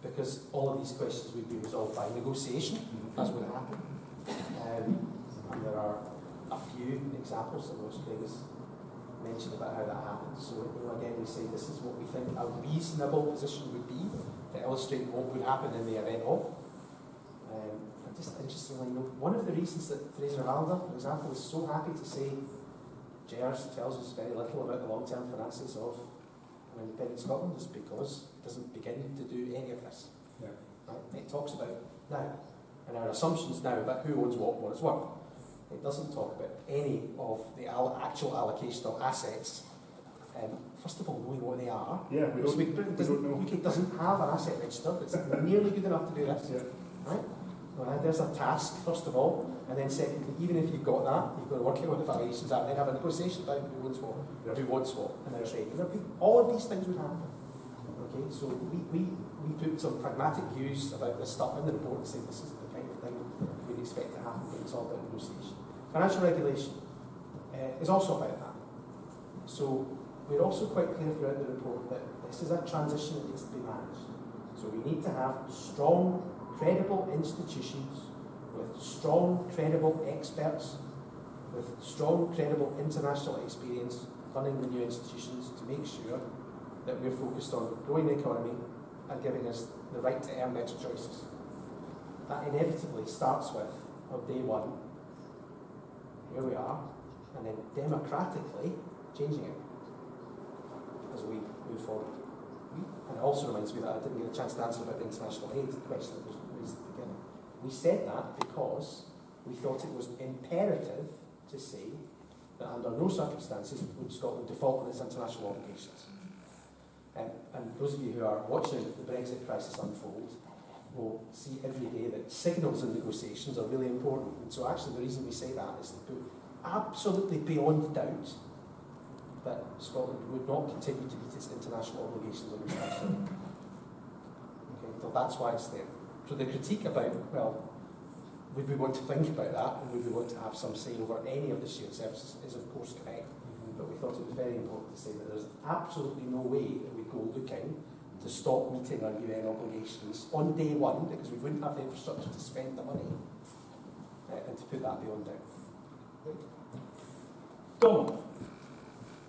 because all of these questions would be resolved by negotiation. That's what happened. And there are a few examples of which Craig has mentioned about how that happened. So again, we say this is what we think a reasonable position would be to illustrate what would happen in the event of. And just interestingly, one of the reasons that Fraser Halder, for example, is so happy to say JERS tells us very little about the long-term finances of an independent Scotland is because it doesn't begin to do any of this. Yeah. Right? It talks about now, and our assumptions now about who owns what it's worth. It doesn't talk about any of the actual allocation of assets. First of all, knowing what they are. Yeah, we don't know. UK doesn't have an asset register that's nearly good enough to do this. Yeah. Right? Well, there's a task, first of all, and then secondly, even if you've got that, you've got to work out what the valuations are, and then have a negotiation about who owns what, who wants what, and then trade. All of these things would happen. Okay, so we put some pragmatic views about this stuff in the report and say this is the kind of thing we'd expect to happen when it's all about negotiation. Financial regulation is also about that. So we're also quite clear throughout the report that this is a transition that needs to be managed. So we need to have strong, credible institutions with strong, credible experts, with strong, credible international experience running the new institutions to make sure that we're focused on growing the economy and giving us the right to earn better choices. That inevitably starts with, on day one, here we are, and then democratically changing it as we move forward. And it also reminds me that I didn't get a chance to answer about the international aid question that was raised at the beginning. We said that because we thought it was imperative to say that under no circumstances would Scotland default on its international obligations. And those of you who are watching the Brexit crisis unfold will see every day that signals in negotiations are really important. And so actually the reason we say that is to put absolutely beyond doubt that Scotland would not continue to meet its international obligations on international. Okay, so that's why it's there. So the critique about, well, would we want to think about that, and would we want to have some say over any of the shared services, is of course correct. But we thought it was very important to say that there's absolutely no way that we go looking to stop meeting our UN obligations on day one, because we wouldn't have the infrastructure to spend the money, and to put that beyond doubt. Dom.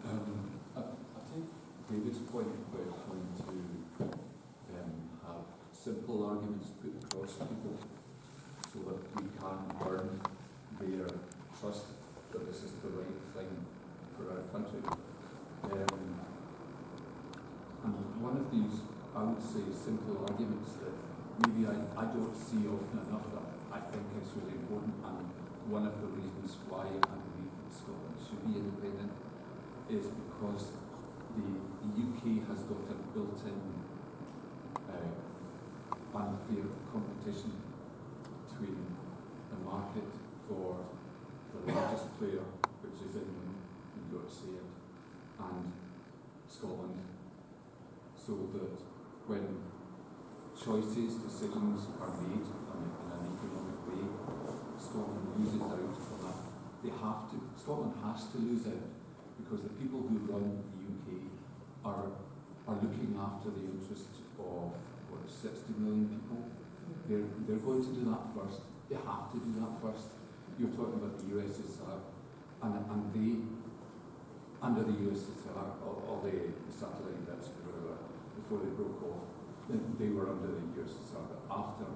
I think David's point about trying to have simple arguments put across to people so that we can earn their trust that this is the right thing for our country. And one of these, I would say, simple arguments that maybe I don't see often enough that I think is really important, and one of the reasons why I believe that Scotland should be independent is because the UK has got a built-in unfair competition between the market for the largest player, which is in New York State, and Scotland, so that when decisions are made in an economic way, Scotland loses out on that. Scotland has to lose out, because the people who run the UK are looking after the interests of 60 million people. They're going to do that first. They have to do that first. You're talking about the USSR, and they, under the USSR, all the satellite bits, before they broke off, they were under the USSR, but after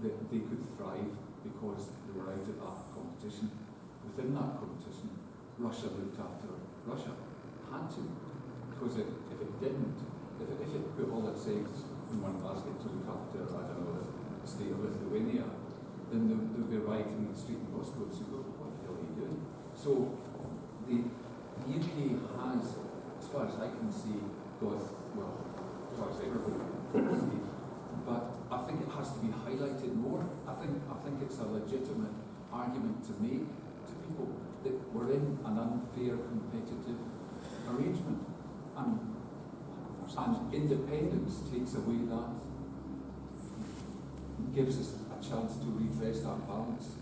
they could thrive because they were out of that competition. Within that competition, Russia looked after Russia, had to, because if it didn't, if it put all its eggs in one basket to look after, I don't know, the state of Lithuania, then they would be rioting in the street in Moscow and say, what the hell are you doing? So the UK has, as far as I can see, got, well, as far as everybody can see, but I think it has to be highlighted more. I think it's a legitimate argument to make to people that we're in an unfair competitive arrangement, and independence takes away that, gives us a chance to redress that balance.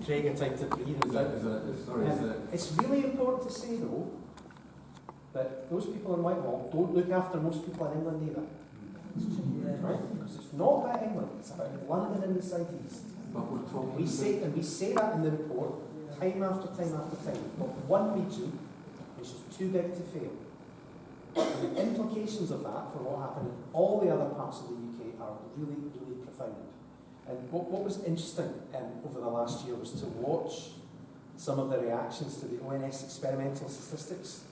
Craig, a time to breathe. It's really important to say, though, that those people in Whitehall don't look after most people in England either. Right? Because it's not about England, it's about London and the South East. But we're talking we say that in the report time after time after time. We've got one region which is too big to fail. And the implications of that for what happened in all the other parts of the UK are really, really profound. And what was interesting over the last year was to watch some of the reactions to the ONS experimental statistics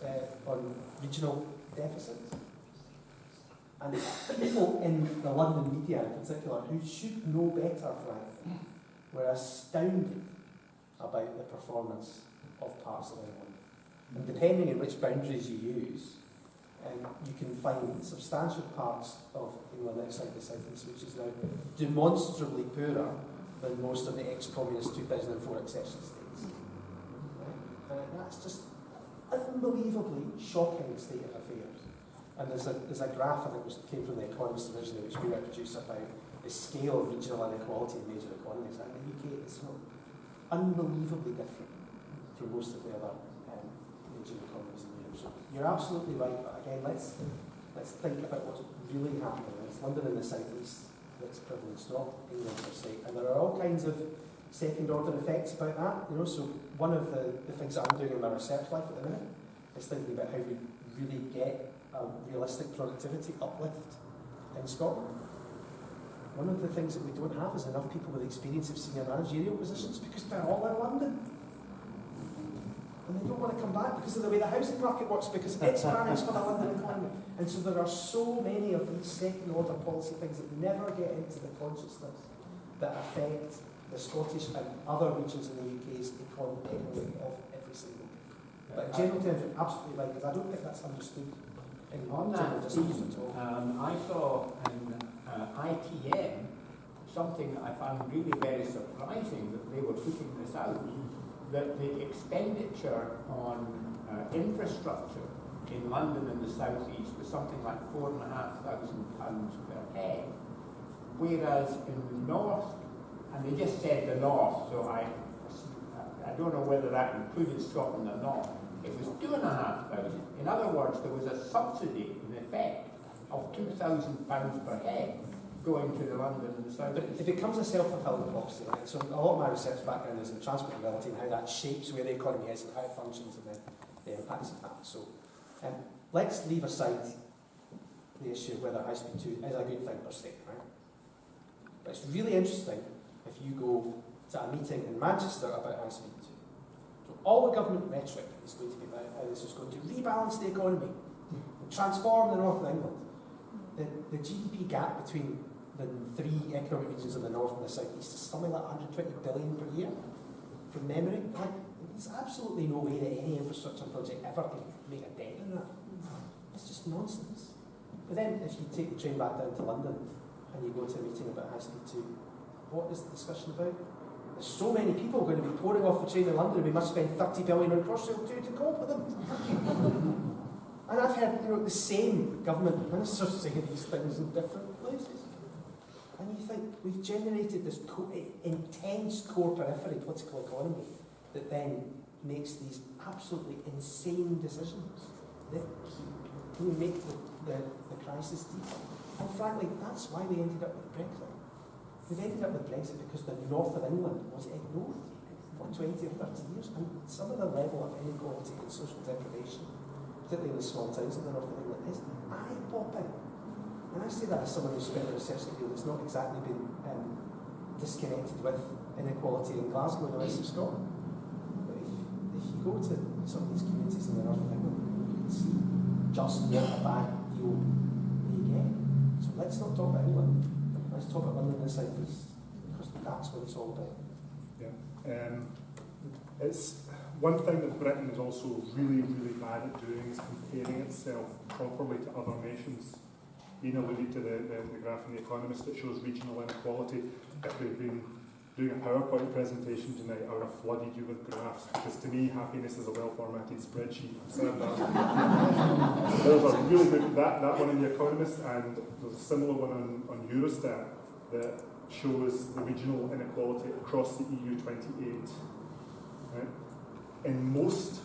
on regional deficits. And people in the London media in particular, who should know better, frankly, were astounded about the performance of parts of England. And depending on which boundaries you use, you can find substantial parts of England outside the South East, which is now demonstrably poorer than most of the ex-communist 2004 accession states. Right? That's just unbelievably shocking state of affairs. And there's a graph, I think it came from The Economist originally, which we reproduced about the scale of regional inequality in major economies. And the UK is unbelievably different from most of the other major economies in Europe. So you're absolutely right, but again, let's think about what's really happening. It's London and the South East that's privileged, not England per se. And there are all kinds of second-order effects about that. So one of the things that I'm doing in my research life at the minute is thinking about how we really get a realistic productivity uplift in Scotland. One of the things that we don't have is enough people with experience of senior managerial positions, because they're all in London. And they don't want to come back because of the way the housing market works, because it's managed for the London economy. And so there are so many of these second-order policy things that never get into the consciousness that affect the Scottish and other regions in the UK's economy of every single day. But in general terms, you're absolutely right, because I don't think that's understood. On that theme, I saw in ITM something that I found really very surprising, that they were putting this out, that the expenditure on infrastructure in London and the South East was something like £4,500 per head. whereas in the north, and they just said the north, so I don't know whether that included Scotland or not, it was 2,500. In other words, there was a subsidy in effect of £2,000 per head going to the London and the South. But it becomes a self-fulfilling prophecy, right? So a lot of my research background is in transport mobility and how that shapes where the economy is and how it functions and the impacts of that. So let's leave aside the issue of whether high speed 2 is a good thing per se, right? But it's really interesting if you go to a meeting in Manchester about high speed 2. So all the government rhetoric is going to be about how this is going to rebalance the economy and transform the north of England. The GDP gap between the three economic regions of the north and the south east is something like 120 billion per year, from memory. Like, there's absolutely no way that any infrastructure project ever can make a dent in that. It's just nonsense. But then if you take the train back down to London and you go to a meeting about high speed 2, what is the discussion about? There's so many people going to be pouring off the train in London, we must spend 30 billion on Crossrail 2 to cope with them. And I've heard the same government ministers say these things in different places. And you think, we've generated this intense core periphery political economy that then makes these absolutely insane decisions that can make the crisis deep. And frankly, that's why we ended up with Brexit. We've ended up with Brexit because the north of England was ignored for 20 or 30 years. And some of the level of inequality and social deprivation, particularly in the small towns of the north of England, is eye-popping. And I say that as someone who's spent a research degree that's not exactly been disconnected with inequality in Glasgow and the west of Scotland. But if you go to some of these communities in the north of England, you can see just what a bad deal they get. So let's not talk about England. Let's talk about London and the south east, because that's what it's all about. Yeah. It's one thing that Britain is also really, really bad at doing is comparing itself properly to other nations. Ian alluded to the graph in The Economist that shows regional inequality. If we've been doing a PowerPoint presentation tonight, I would have flooded you with graphs, because to me, happiness is a well-formatted spreadsheet. There's a really good, that one in The Economist, and there's a similar one on Eurostat that shows the regional inequality across the EU 28. Right? In most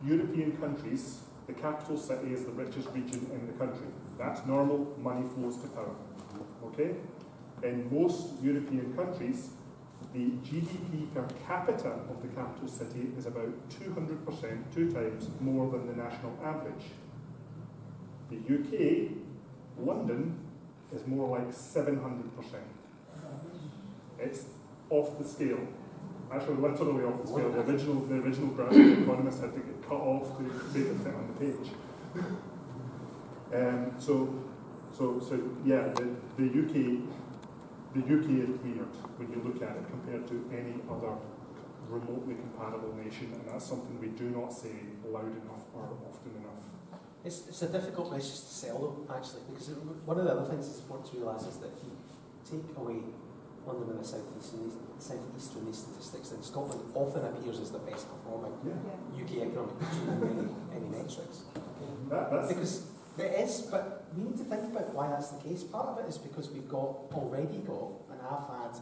European countries, the capital city is the richest region in the country. That's normal, money flows to power. Okay? In most European countries, the GDP per capita of the capital city is about 200%, 2 times more than the national average. The UK, London, is more like 700%. It's off the scale. Actually, literally off the scale. The original graph The Economist had to get cut off to make it fit on the page. The UK is weird when you look at it compared to any other remotely comparable nation, and that's something we do not say loud enough or often enough. It's a difficult message to sell, though, actually, because one of the other things that's important to realise is that if you take away London and the south east from these statistics, then Scotland often appears as the best performing UK economic region in any metrics. Because it is, but we need to think about why that's the case. Part of it is because we've already got, and have had,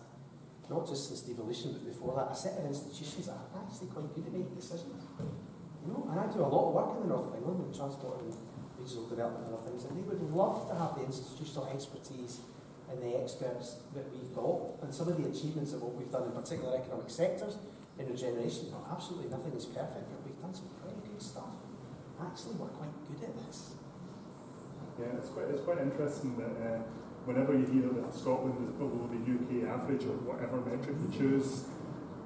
not just since devolution, but before that, a set of institutions that are actually quite good at making decisions. You know, and I do a lot of work in the north of England with transport and regional development and other things, and they would love to have the institutional expertise and the experts that we've got, and some of the achievements of what we've done in particular economic sectors in regeneration. Well, absolutely nothing is perfect, but we've done some pretty good stuff. Actually, we're quite good at this. Yeah, it's quite interesting that whenever you hear that Scotland is below the UK average or whatever metric you choose,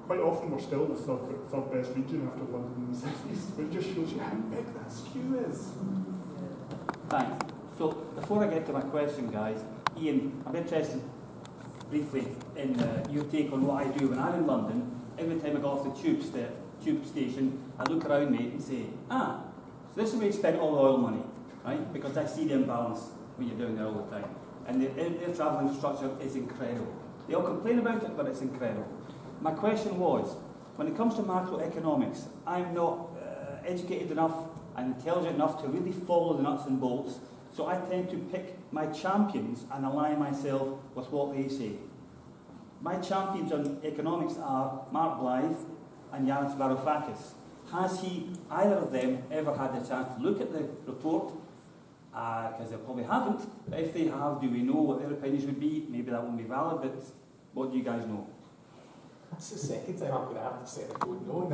quite often we're still the third best region after London and the South East, but it just shows you how big that skew is. Thanks. So before I get to my question, guys, Ian, I'm interested briefly in your take on what I do when I'm in London. Every time I go off the tube station, I look around me and say, so this is where you spend all the oil money, right? Because I see the imbalance when you're doing there all the time. And their travel infrastructure is incredible. They all complain about it, but it's incredible. My question was, when it comes to macroeconomics, I'm not educated enough and intelligent enough to really follow the nuts and bolts. So I tend to pick my champions and align myself with what they say. My champions on economics are Mark Blythe and Yanis Varoufakis. Has either of them, ever had the chance to look at the report? Because they probably haven't. But if they have, do we know what their opinions would be? Maybe that won't be valid, but what do you guys know? That's the second time I'm going to have to say I don't know.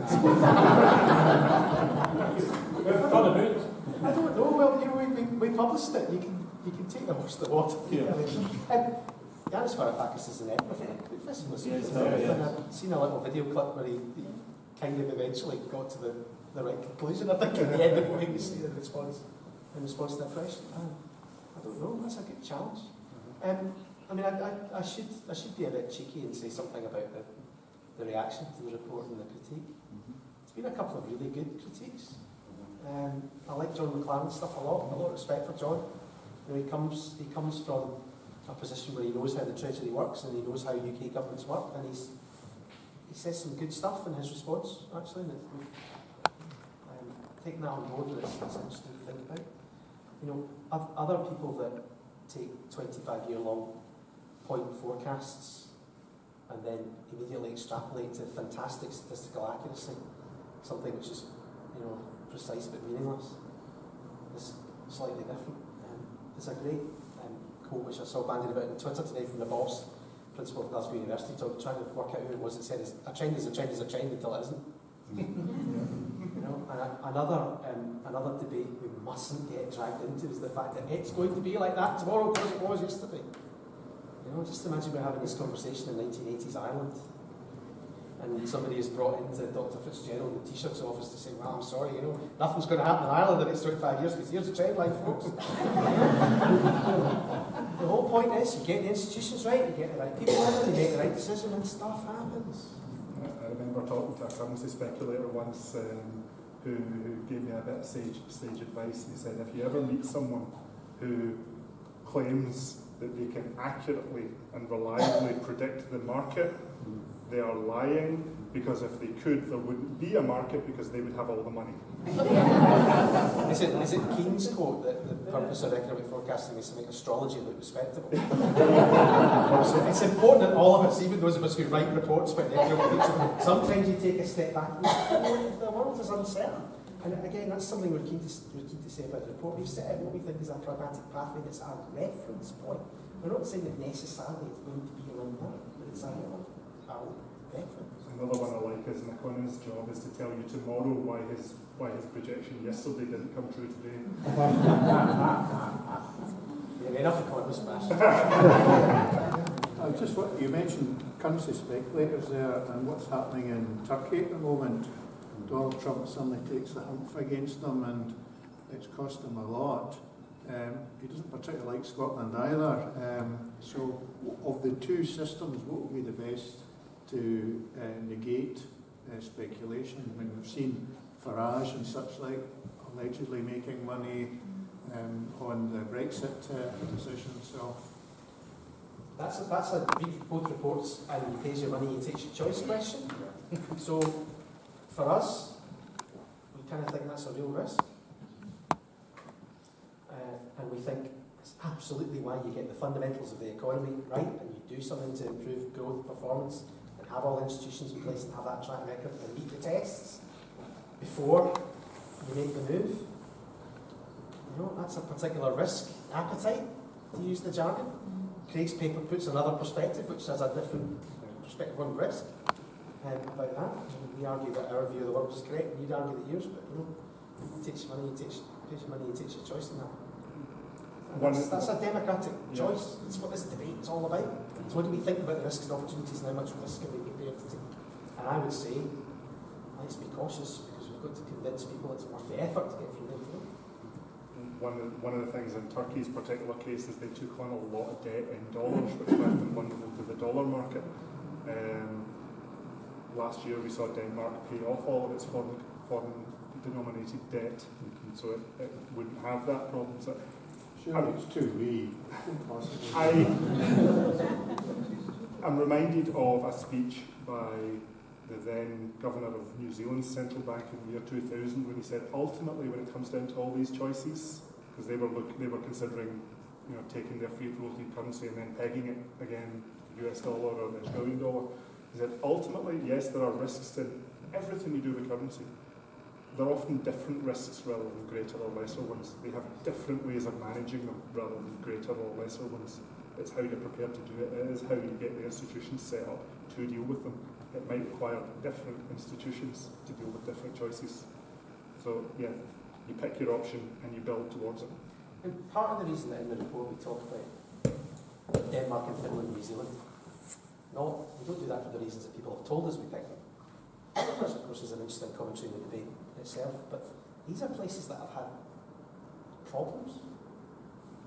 I don't know. Well, we published it. You can take the horse to water. Yeah. Yanis Varoufakis is an emperor. I've seen a little video clip where he kind of eventually got to the right conclusion. I think at the end of what he was saying in response to that question. I don't know. That's a good challenge. I mean, I should be a bit cheeky and say something about the reaction to the report and the critique. It's been a couple of really good critiques. I like John McLaren's stuff a lot of respect for John. You know, he comes from a position where he knows how the Treasury works and he knows how UK governments work, and he says some good stuff in his response, actually, and we've taken that on board, and it's interesting to think about. You know, other people that take 25-year-long point forecasts and then immediately extrapolate to fantastic statistical accuracy, something which is, you know, precise but meaningless, is slightly different. There's a great quote which I saw bandied about on Twitter today from the boss, principal of Glasgow University, trying to work out who it was that said, a trend is a trend is a trend until it isn't. You know, and another debate we mustn't get dragged into is the fact that it's going to be like that tomorrow because it was yesterday. You know, just imagine we're having this conversation in 1980s Ireland, and somebody is brought into Dr. Fitzgerald in the Taoiseach's office to say, well, I'm sorry, you know, nothing's going to happen in Ireland in the next 25 years because here's the trend line, folks. The whole point is you get the institutions right, you get the right people in, you make the right decision, and stuff happens. I remember talking to a currency speculator once who gave me a bit of sage advice. He said, if you ever meet someone who claims that they can accurately and reliably predict the market, they are lying, because if they could, there wouldn't be a market because they would have all the money. Is it Keynes' quote that the purpose of economic forecasting is to make astrology look respectable? So it's important that all of us, even those of us who write reports about the economic future, sometimes you take a step back and if the world is uncertain. And again, that's something we're keen to say about the report. We've set out what we think is a pragmatic pathway that's a reference point. We're not saying that necessarily it's going to be around that, but it's a reference. Another one I like is an economist's job is to tell you tomorrow why his projection yesterday didn't come true today. Yeah, enough economists, Just what you mentioned, currency speculators there, and what's happening in Turkey at the moment. Donald Trump suddenly takes the hump against them, and it's cost him a lot. He doesn't particularly like Scotland either. So, of the two systems, what would be the best to negate speculation? I mean, we've seen Farage and such like allegedly making money on the Brexit decision. So that's a read both reports and he pays your money, he takes your choice question. So for us, we kind of think that's a real risk, and we think it's absolutely why you get the fundamentals of the economy right and you do something to improve growth, performance, and have all institutions in place and have that track record and meet the tests before you make the move. You know, that's a particular risk appetite, to use the jargon. Craig's paper puts another perspective, which has a different perspective on risk about that. We argue that our view of the world is correct, and you'd argue that yours, but you know, he takes your money, he takes your choice in that. That's a democratic choice. That's what this debate is all about. So what do we think about the risks and opportunities and how much risk are we prepared to take? And I would say, let's be cautious because we've got to convince people it's worth the effort to get from there to there. One of the things in Turkey's particular case is they took on a lot of debt in dollars, which left them vulnerable to the dollar market. Last year we saw Denmark pay off all of its foreign denominated debt, so it wouldn't have that problem. So surely it's too weak. I'm reminded of a speech by the then Governor of New Zealand's central bank in the year 2000 when he said, ultimately when it comes down to all these choices, because they were considering, taking their free floating currency and then pegging it again, US dollar or the Australian dollar. Is that ultimately, yes, there are risks in everything you do with currency. There are often different risks rather than greater or lesser ones. They have different ways of managing them rather than greater or lesser ones. It's how you're prepared to do it. It is how you get the institutions set up to deal with them. It might require different institutions to deal with different choices. So, yeah, you pick your option and you build towards it. And part of the reason that in the report we talk about Denmark and Finland and New Zealand, no, we don't do that for the reasons that people have told us we pick them. Which, of course, is an interesting commentary in the debate itself, but these are places that have had problems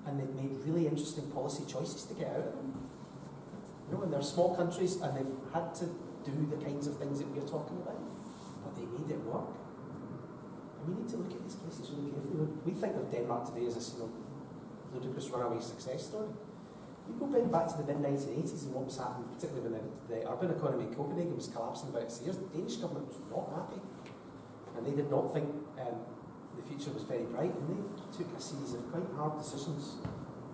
and they've made really interesting policy choices to get out of them. And they're small countries and they've had to do the kinds of things that we're talking about, but they made it work. And we need to look at these places really carefully. We think of Denmark today as this ludicrous runaway success story. You go back to the mid-1980s and what was happening, particularly when the urban economy in Copenhagen was collapsing about its ears, the Danish government was not happy. And they did not think the future was very bright, and they took a series of quite hard decisions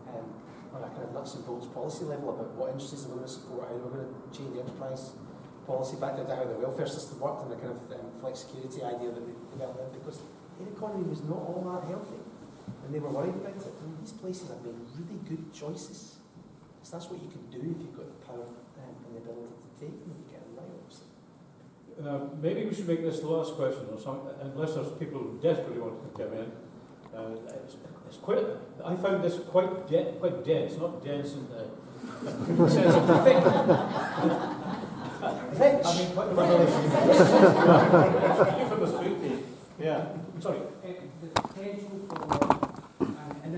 on a kind of nuts and bolts policy level about what industries they were going to support, how they were going to change the enterprise policy back down to how the welfare system worked, and the kind of flex security idea that they developed, because their economy was not all that healthy, and they were worried about it. And these places have made really good choices. So that's what you can do if you've got the power and the ability to take them and get them right, obviously. Maybe we should make this the last question, or something, unless there's people who desperately want to come in. It's quite. I found this quite dense, not dense in the sense of thick. Rich. I mean, quite yeah. Sorry. The potential for an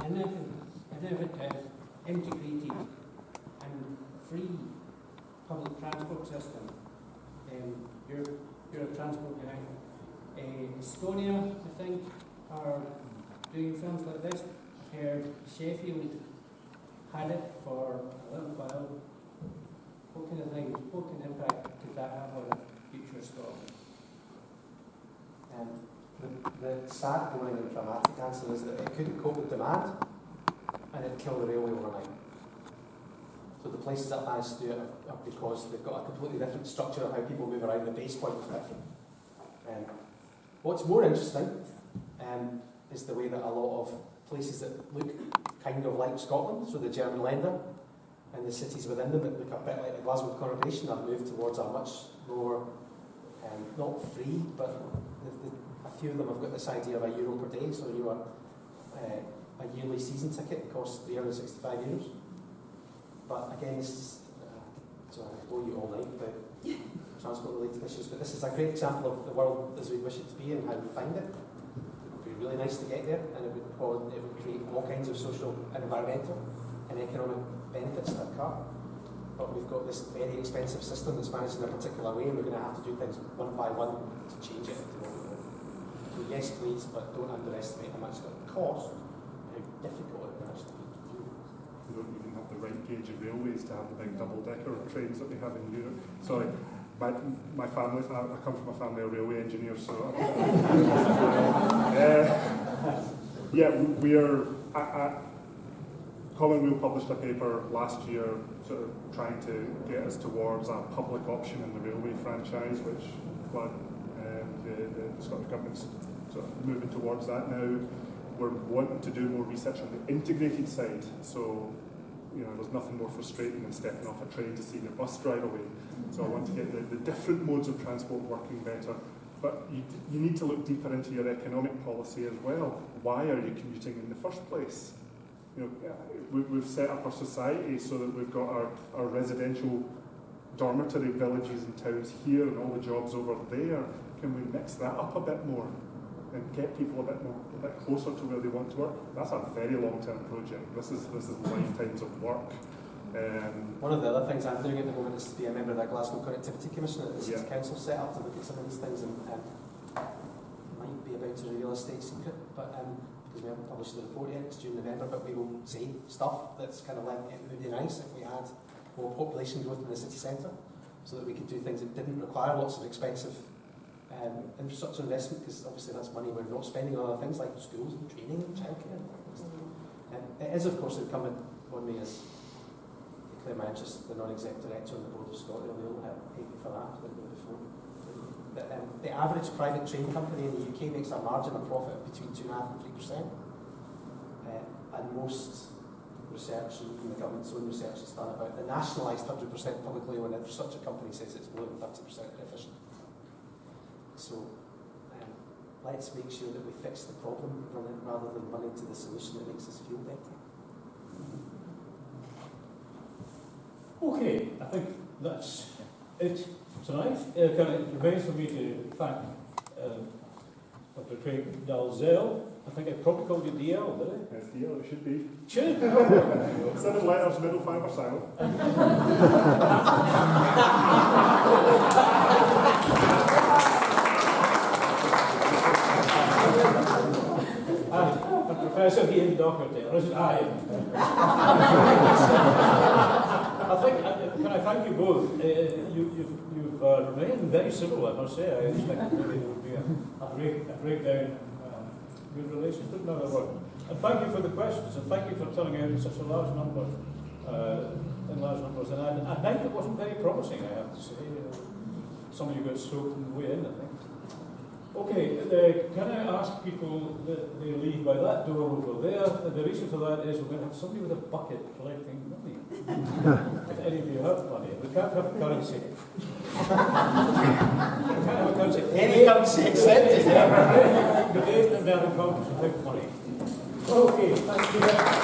innovative, integrated and free public transport system. You're a transport guy. Estonia, I think, are doing things like this. I've heard Sheffield had it for a little while. What kind of impact could that have on future Scotland? The sad, boring and dramatic answer is that it couldn't cope with demand and it'd kill the railway overnight. So the places that managed to do it are because they've got a completely different structure of how people move around. The base point is different. What's more interesting is the way that a lot of places that look kind of like Scotland, so the German Länder and the cities within them that look a bit like the Glasgow Conurbation, have moved towards a much more, not free, but a few of them have got this idea of €1 per day, so a yearly season ticket costs €365. But again, this is, so I could bore you all night about transport-related issues, but this is a great example of the world as we wish it to be and how we find it. It would be really nice to get there, and it would create all kinds of social and environmental and economic benefits to occur. But we've got this very expensive system that's managed in a particular way, and we're going to have to do things one by one to change it. So yes, please, but don't underestimate how much it will cost and how difficult it will actually be to do. We don't even have the right gauge of railways to have the big double-decker trains that we have in Europe. Sorry, my family, I come from a family of railway engineers, so yeah, we are. Common Weal published a paper last year sort of trying to get us towards a public option in the railway franchise, which the Scottish Government's sort of moving towards that now. We're wanting to do more research on the integrated side, so there's nothing more frustrating than stepping off a train to see your bus drive away. So I want to get the different modes of transport working better. But you need to look deeper into your economic policy as well. Why are you commuting in the first place? We've set up our society so that we've got our residential dormitory villages and towns here and all the jobs over there. Can we mix that up a bit more and get people a bit closer to where they want to work? That's a very long-term project. This is lifetimes of work. One of the other things I'm doing at the moment is to be a member of that Glasgow Connectivity Commission that the City Council set up to look at some of these things, and might be about to reveal a state secret, but because we haven't published the report yet, it's due in November, but we will say stuff that's kind of like, it would be nice if we had more population growth in the city centre, so that we could do things that didn't require lots of expensive infrastructure investment, because obviously that's money we're not spending on other things like schools and training and childcare. It is, of course, incumbent on me as Claire Manchester, the non-exec director on the board of Scotland. They'll hate me for that, like before. The average private train company in the UK makes a margin of profit of between 2.5% and 3%. And most research, and even the government's own research that's done about the nationalised 100% publicly owned infrastructure company says it's more than 30% efficient. So let's make sure that we fix the problem rather than running to the solution that makes us feel better. Okay, I think that's it for tonight. It remains for me to thank Dr. Craig Dalzell. I think I probably called you DL, did I? Yes, DL, it should be. Should. 7 letters, middle 5 are silent. Professor Iain Docherty, or is it Iain? I think, can I thank you both? You've remained very civil, I must say. I expected maybe there would be a breakdown, good relations, but no, there weren't. And thank you for the questions, and thank you for turning out in such a large number, And I think it wasn't very promising, I have to say. Some of you got soaked on the way in, I think. Okay, can I ask people that they leave by that door over there? The reason for that is we're going to have somebody with a bucket collecting money. If any of you have money, we can't have currency. We can't have currency. Any currency accepted. The date and their accounts without money. Okay, thank you very much.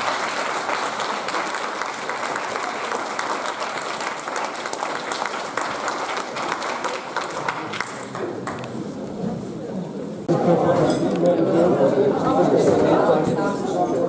Thank you.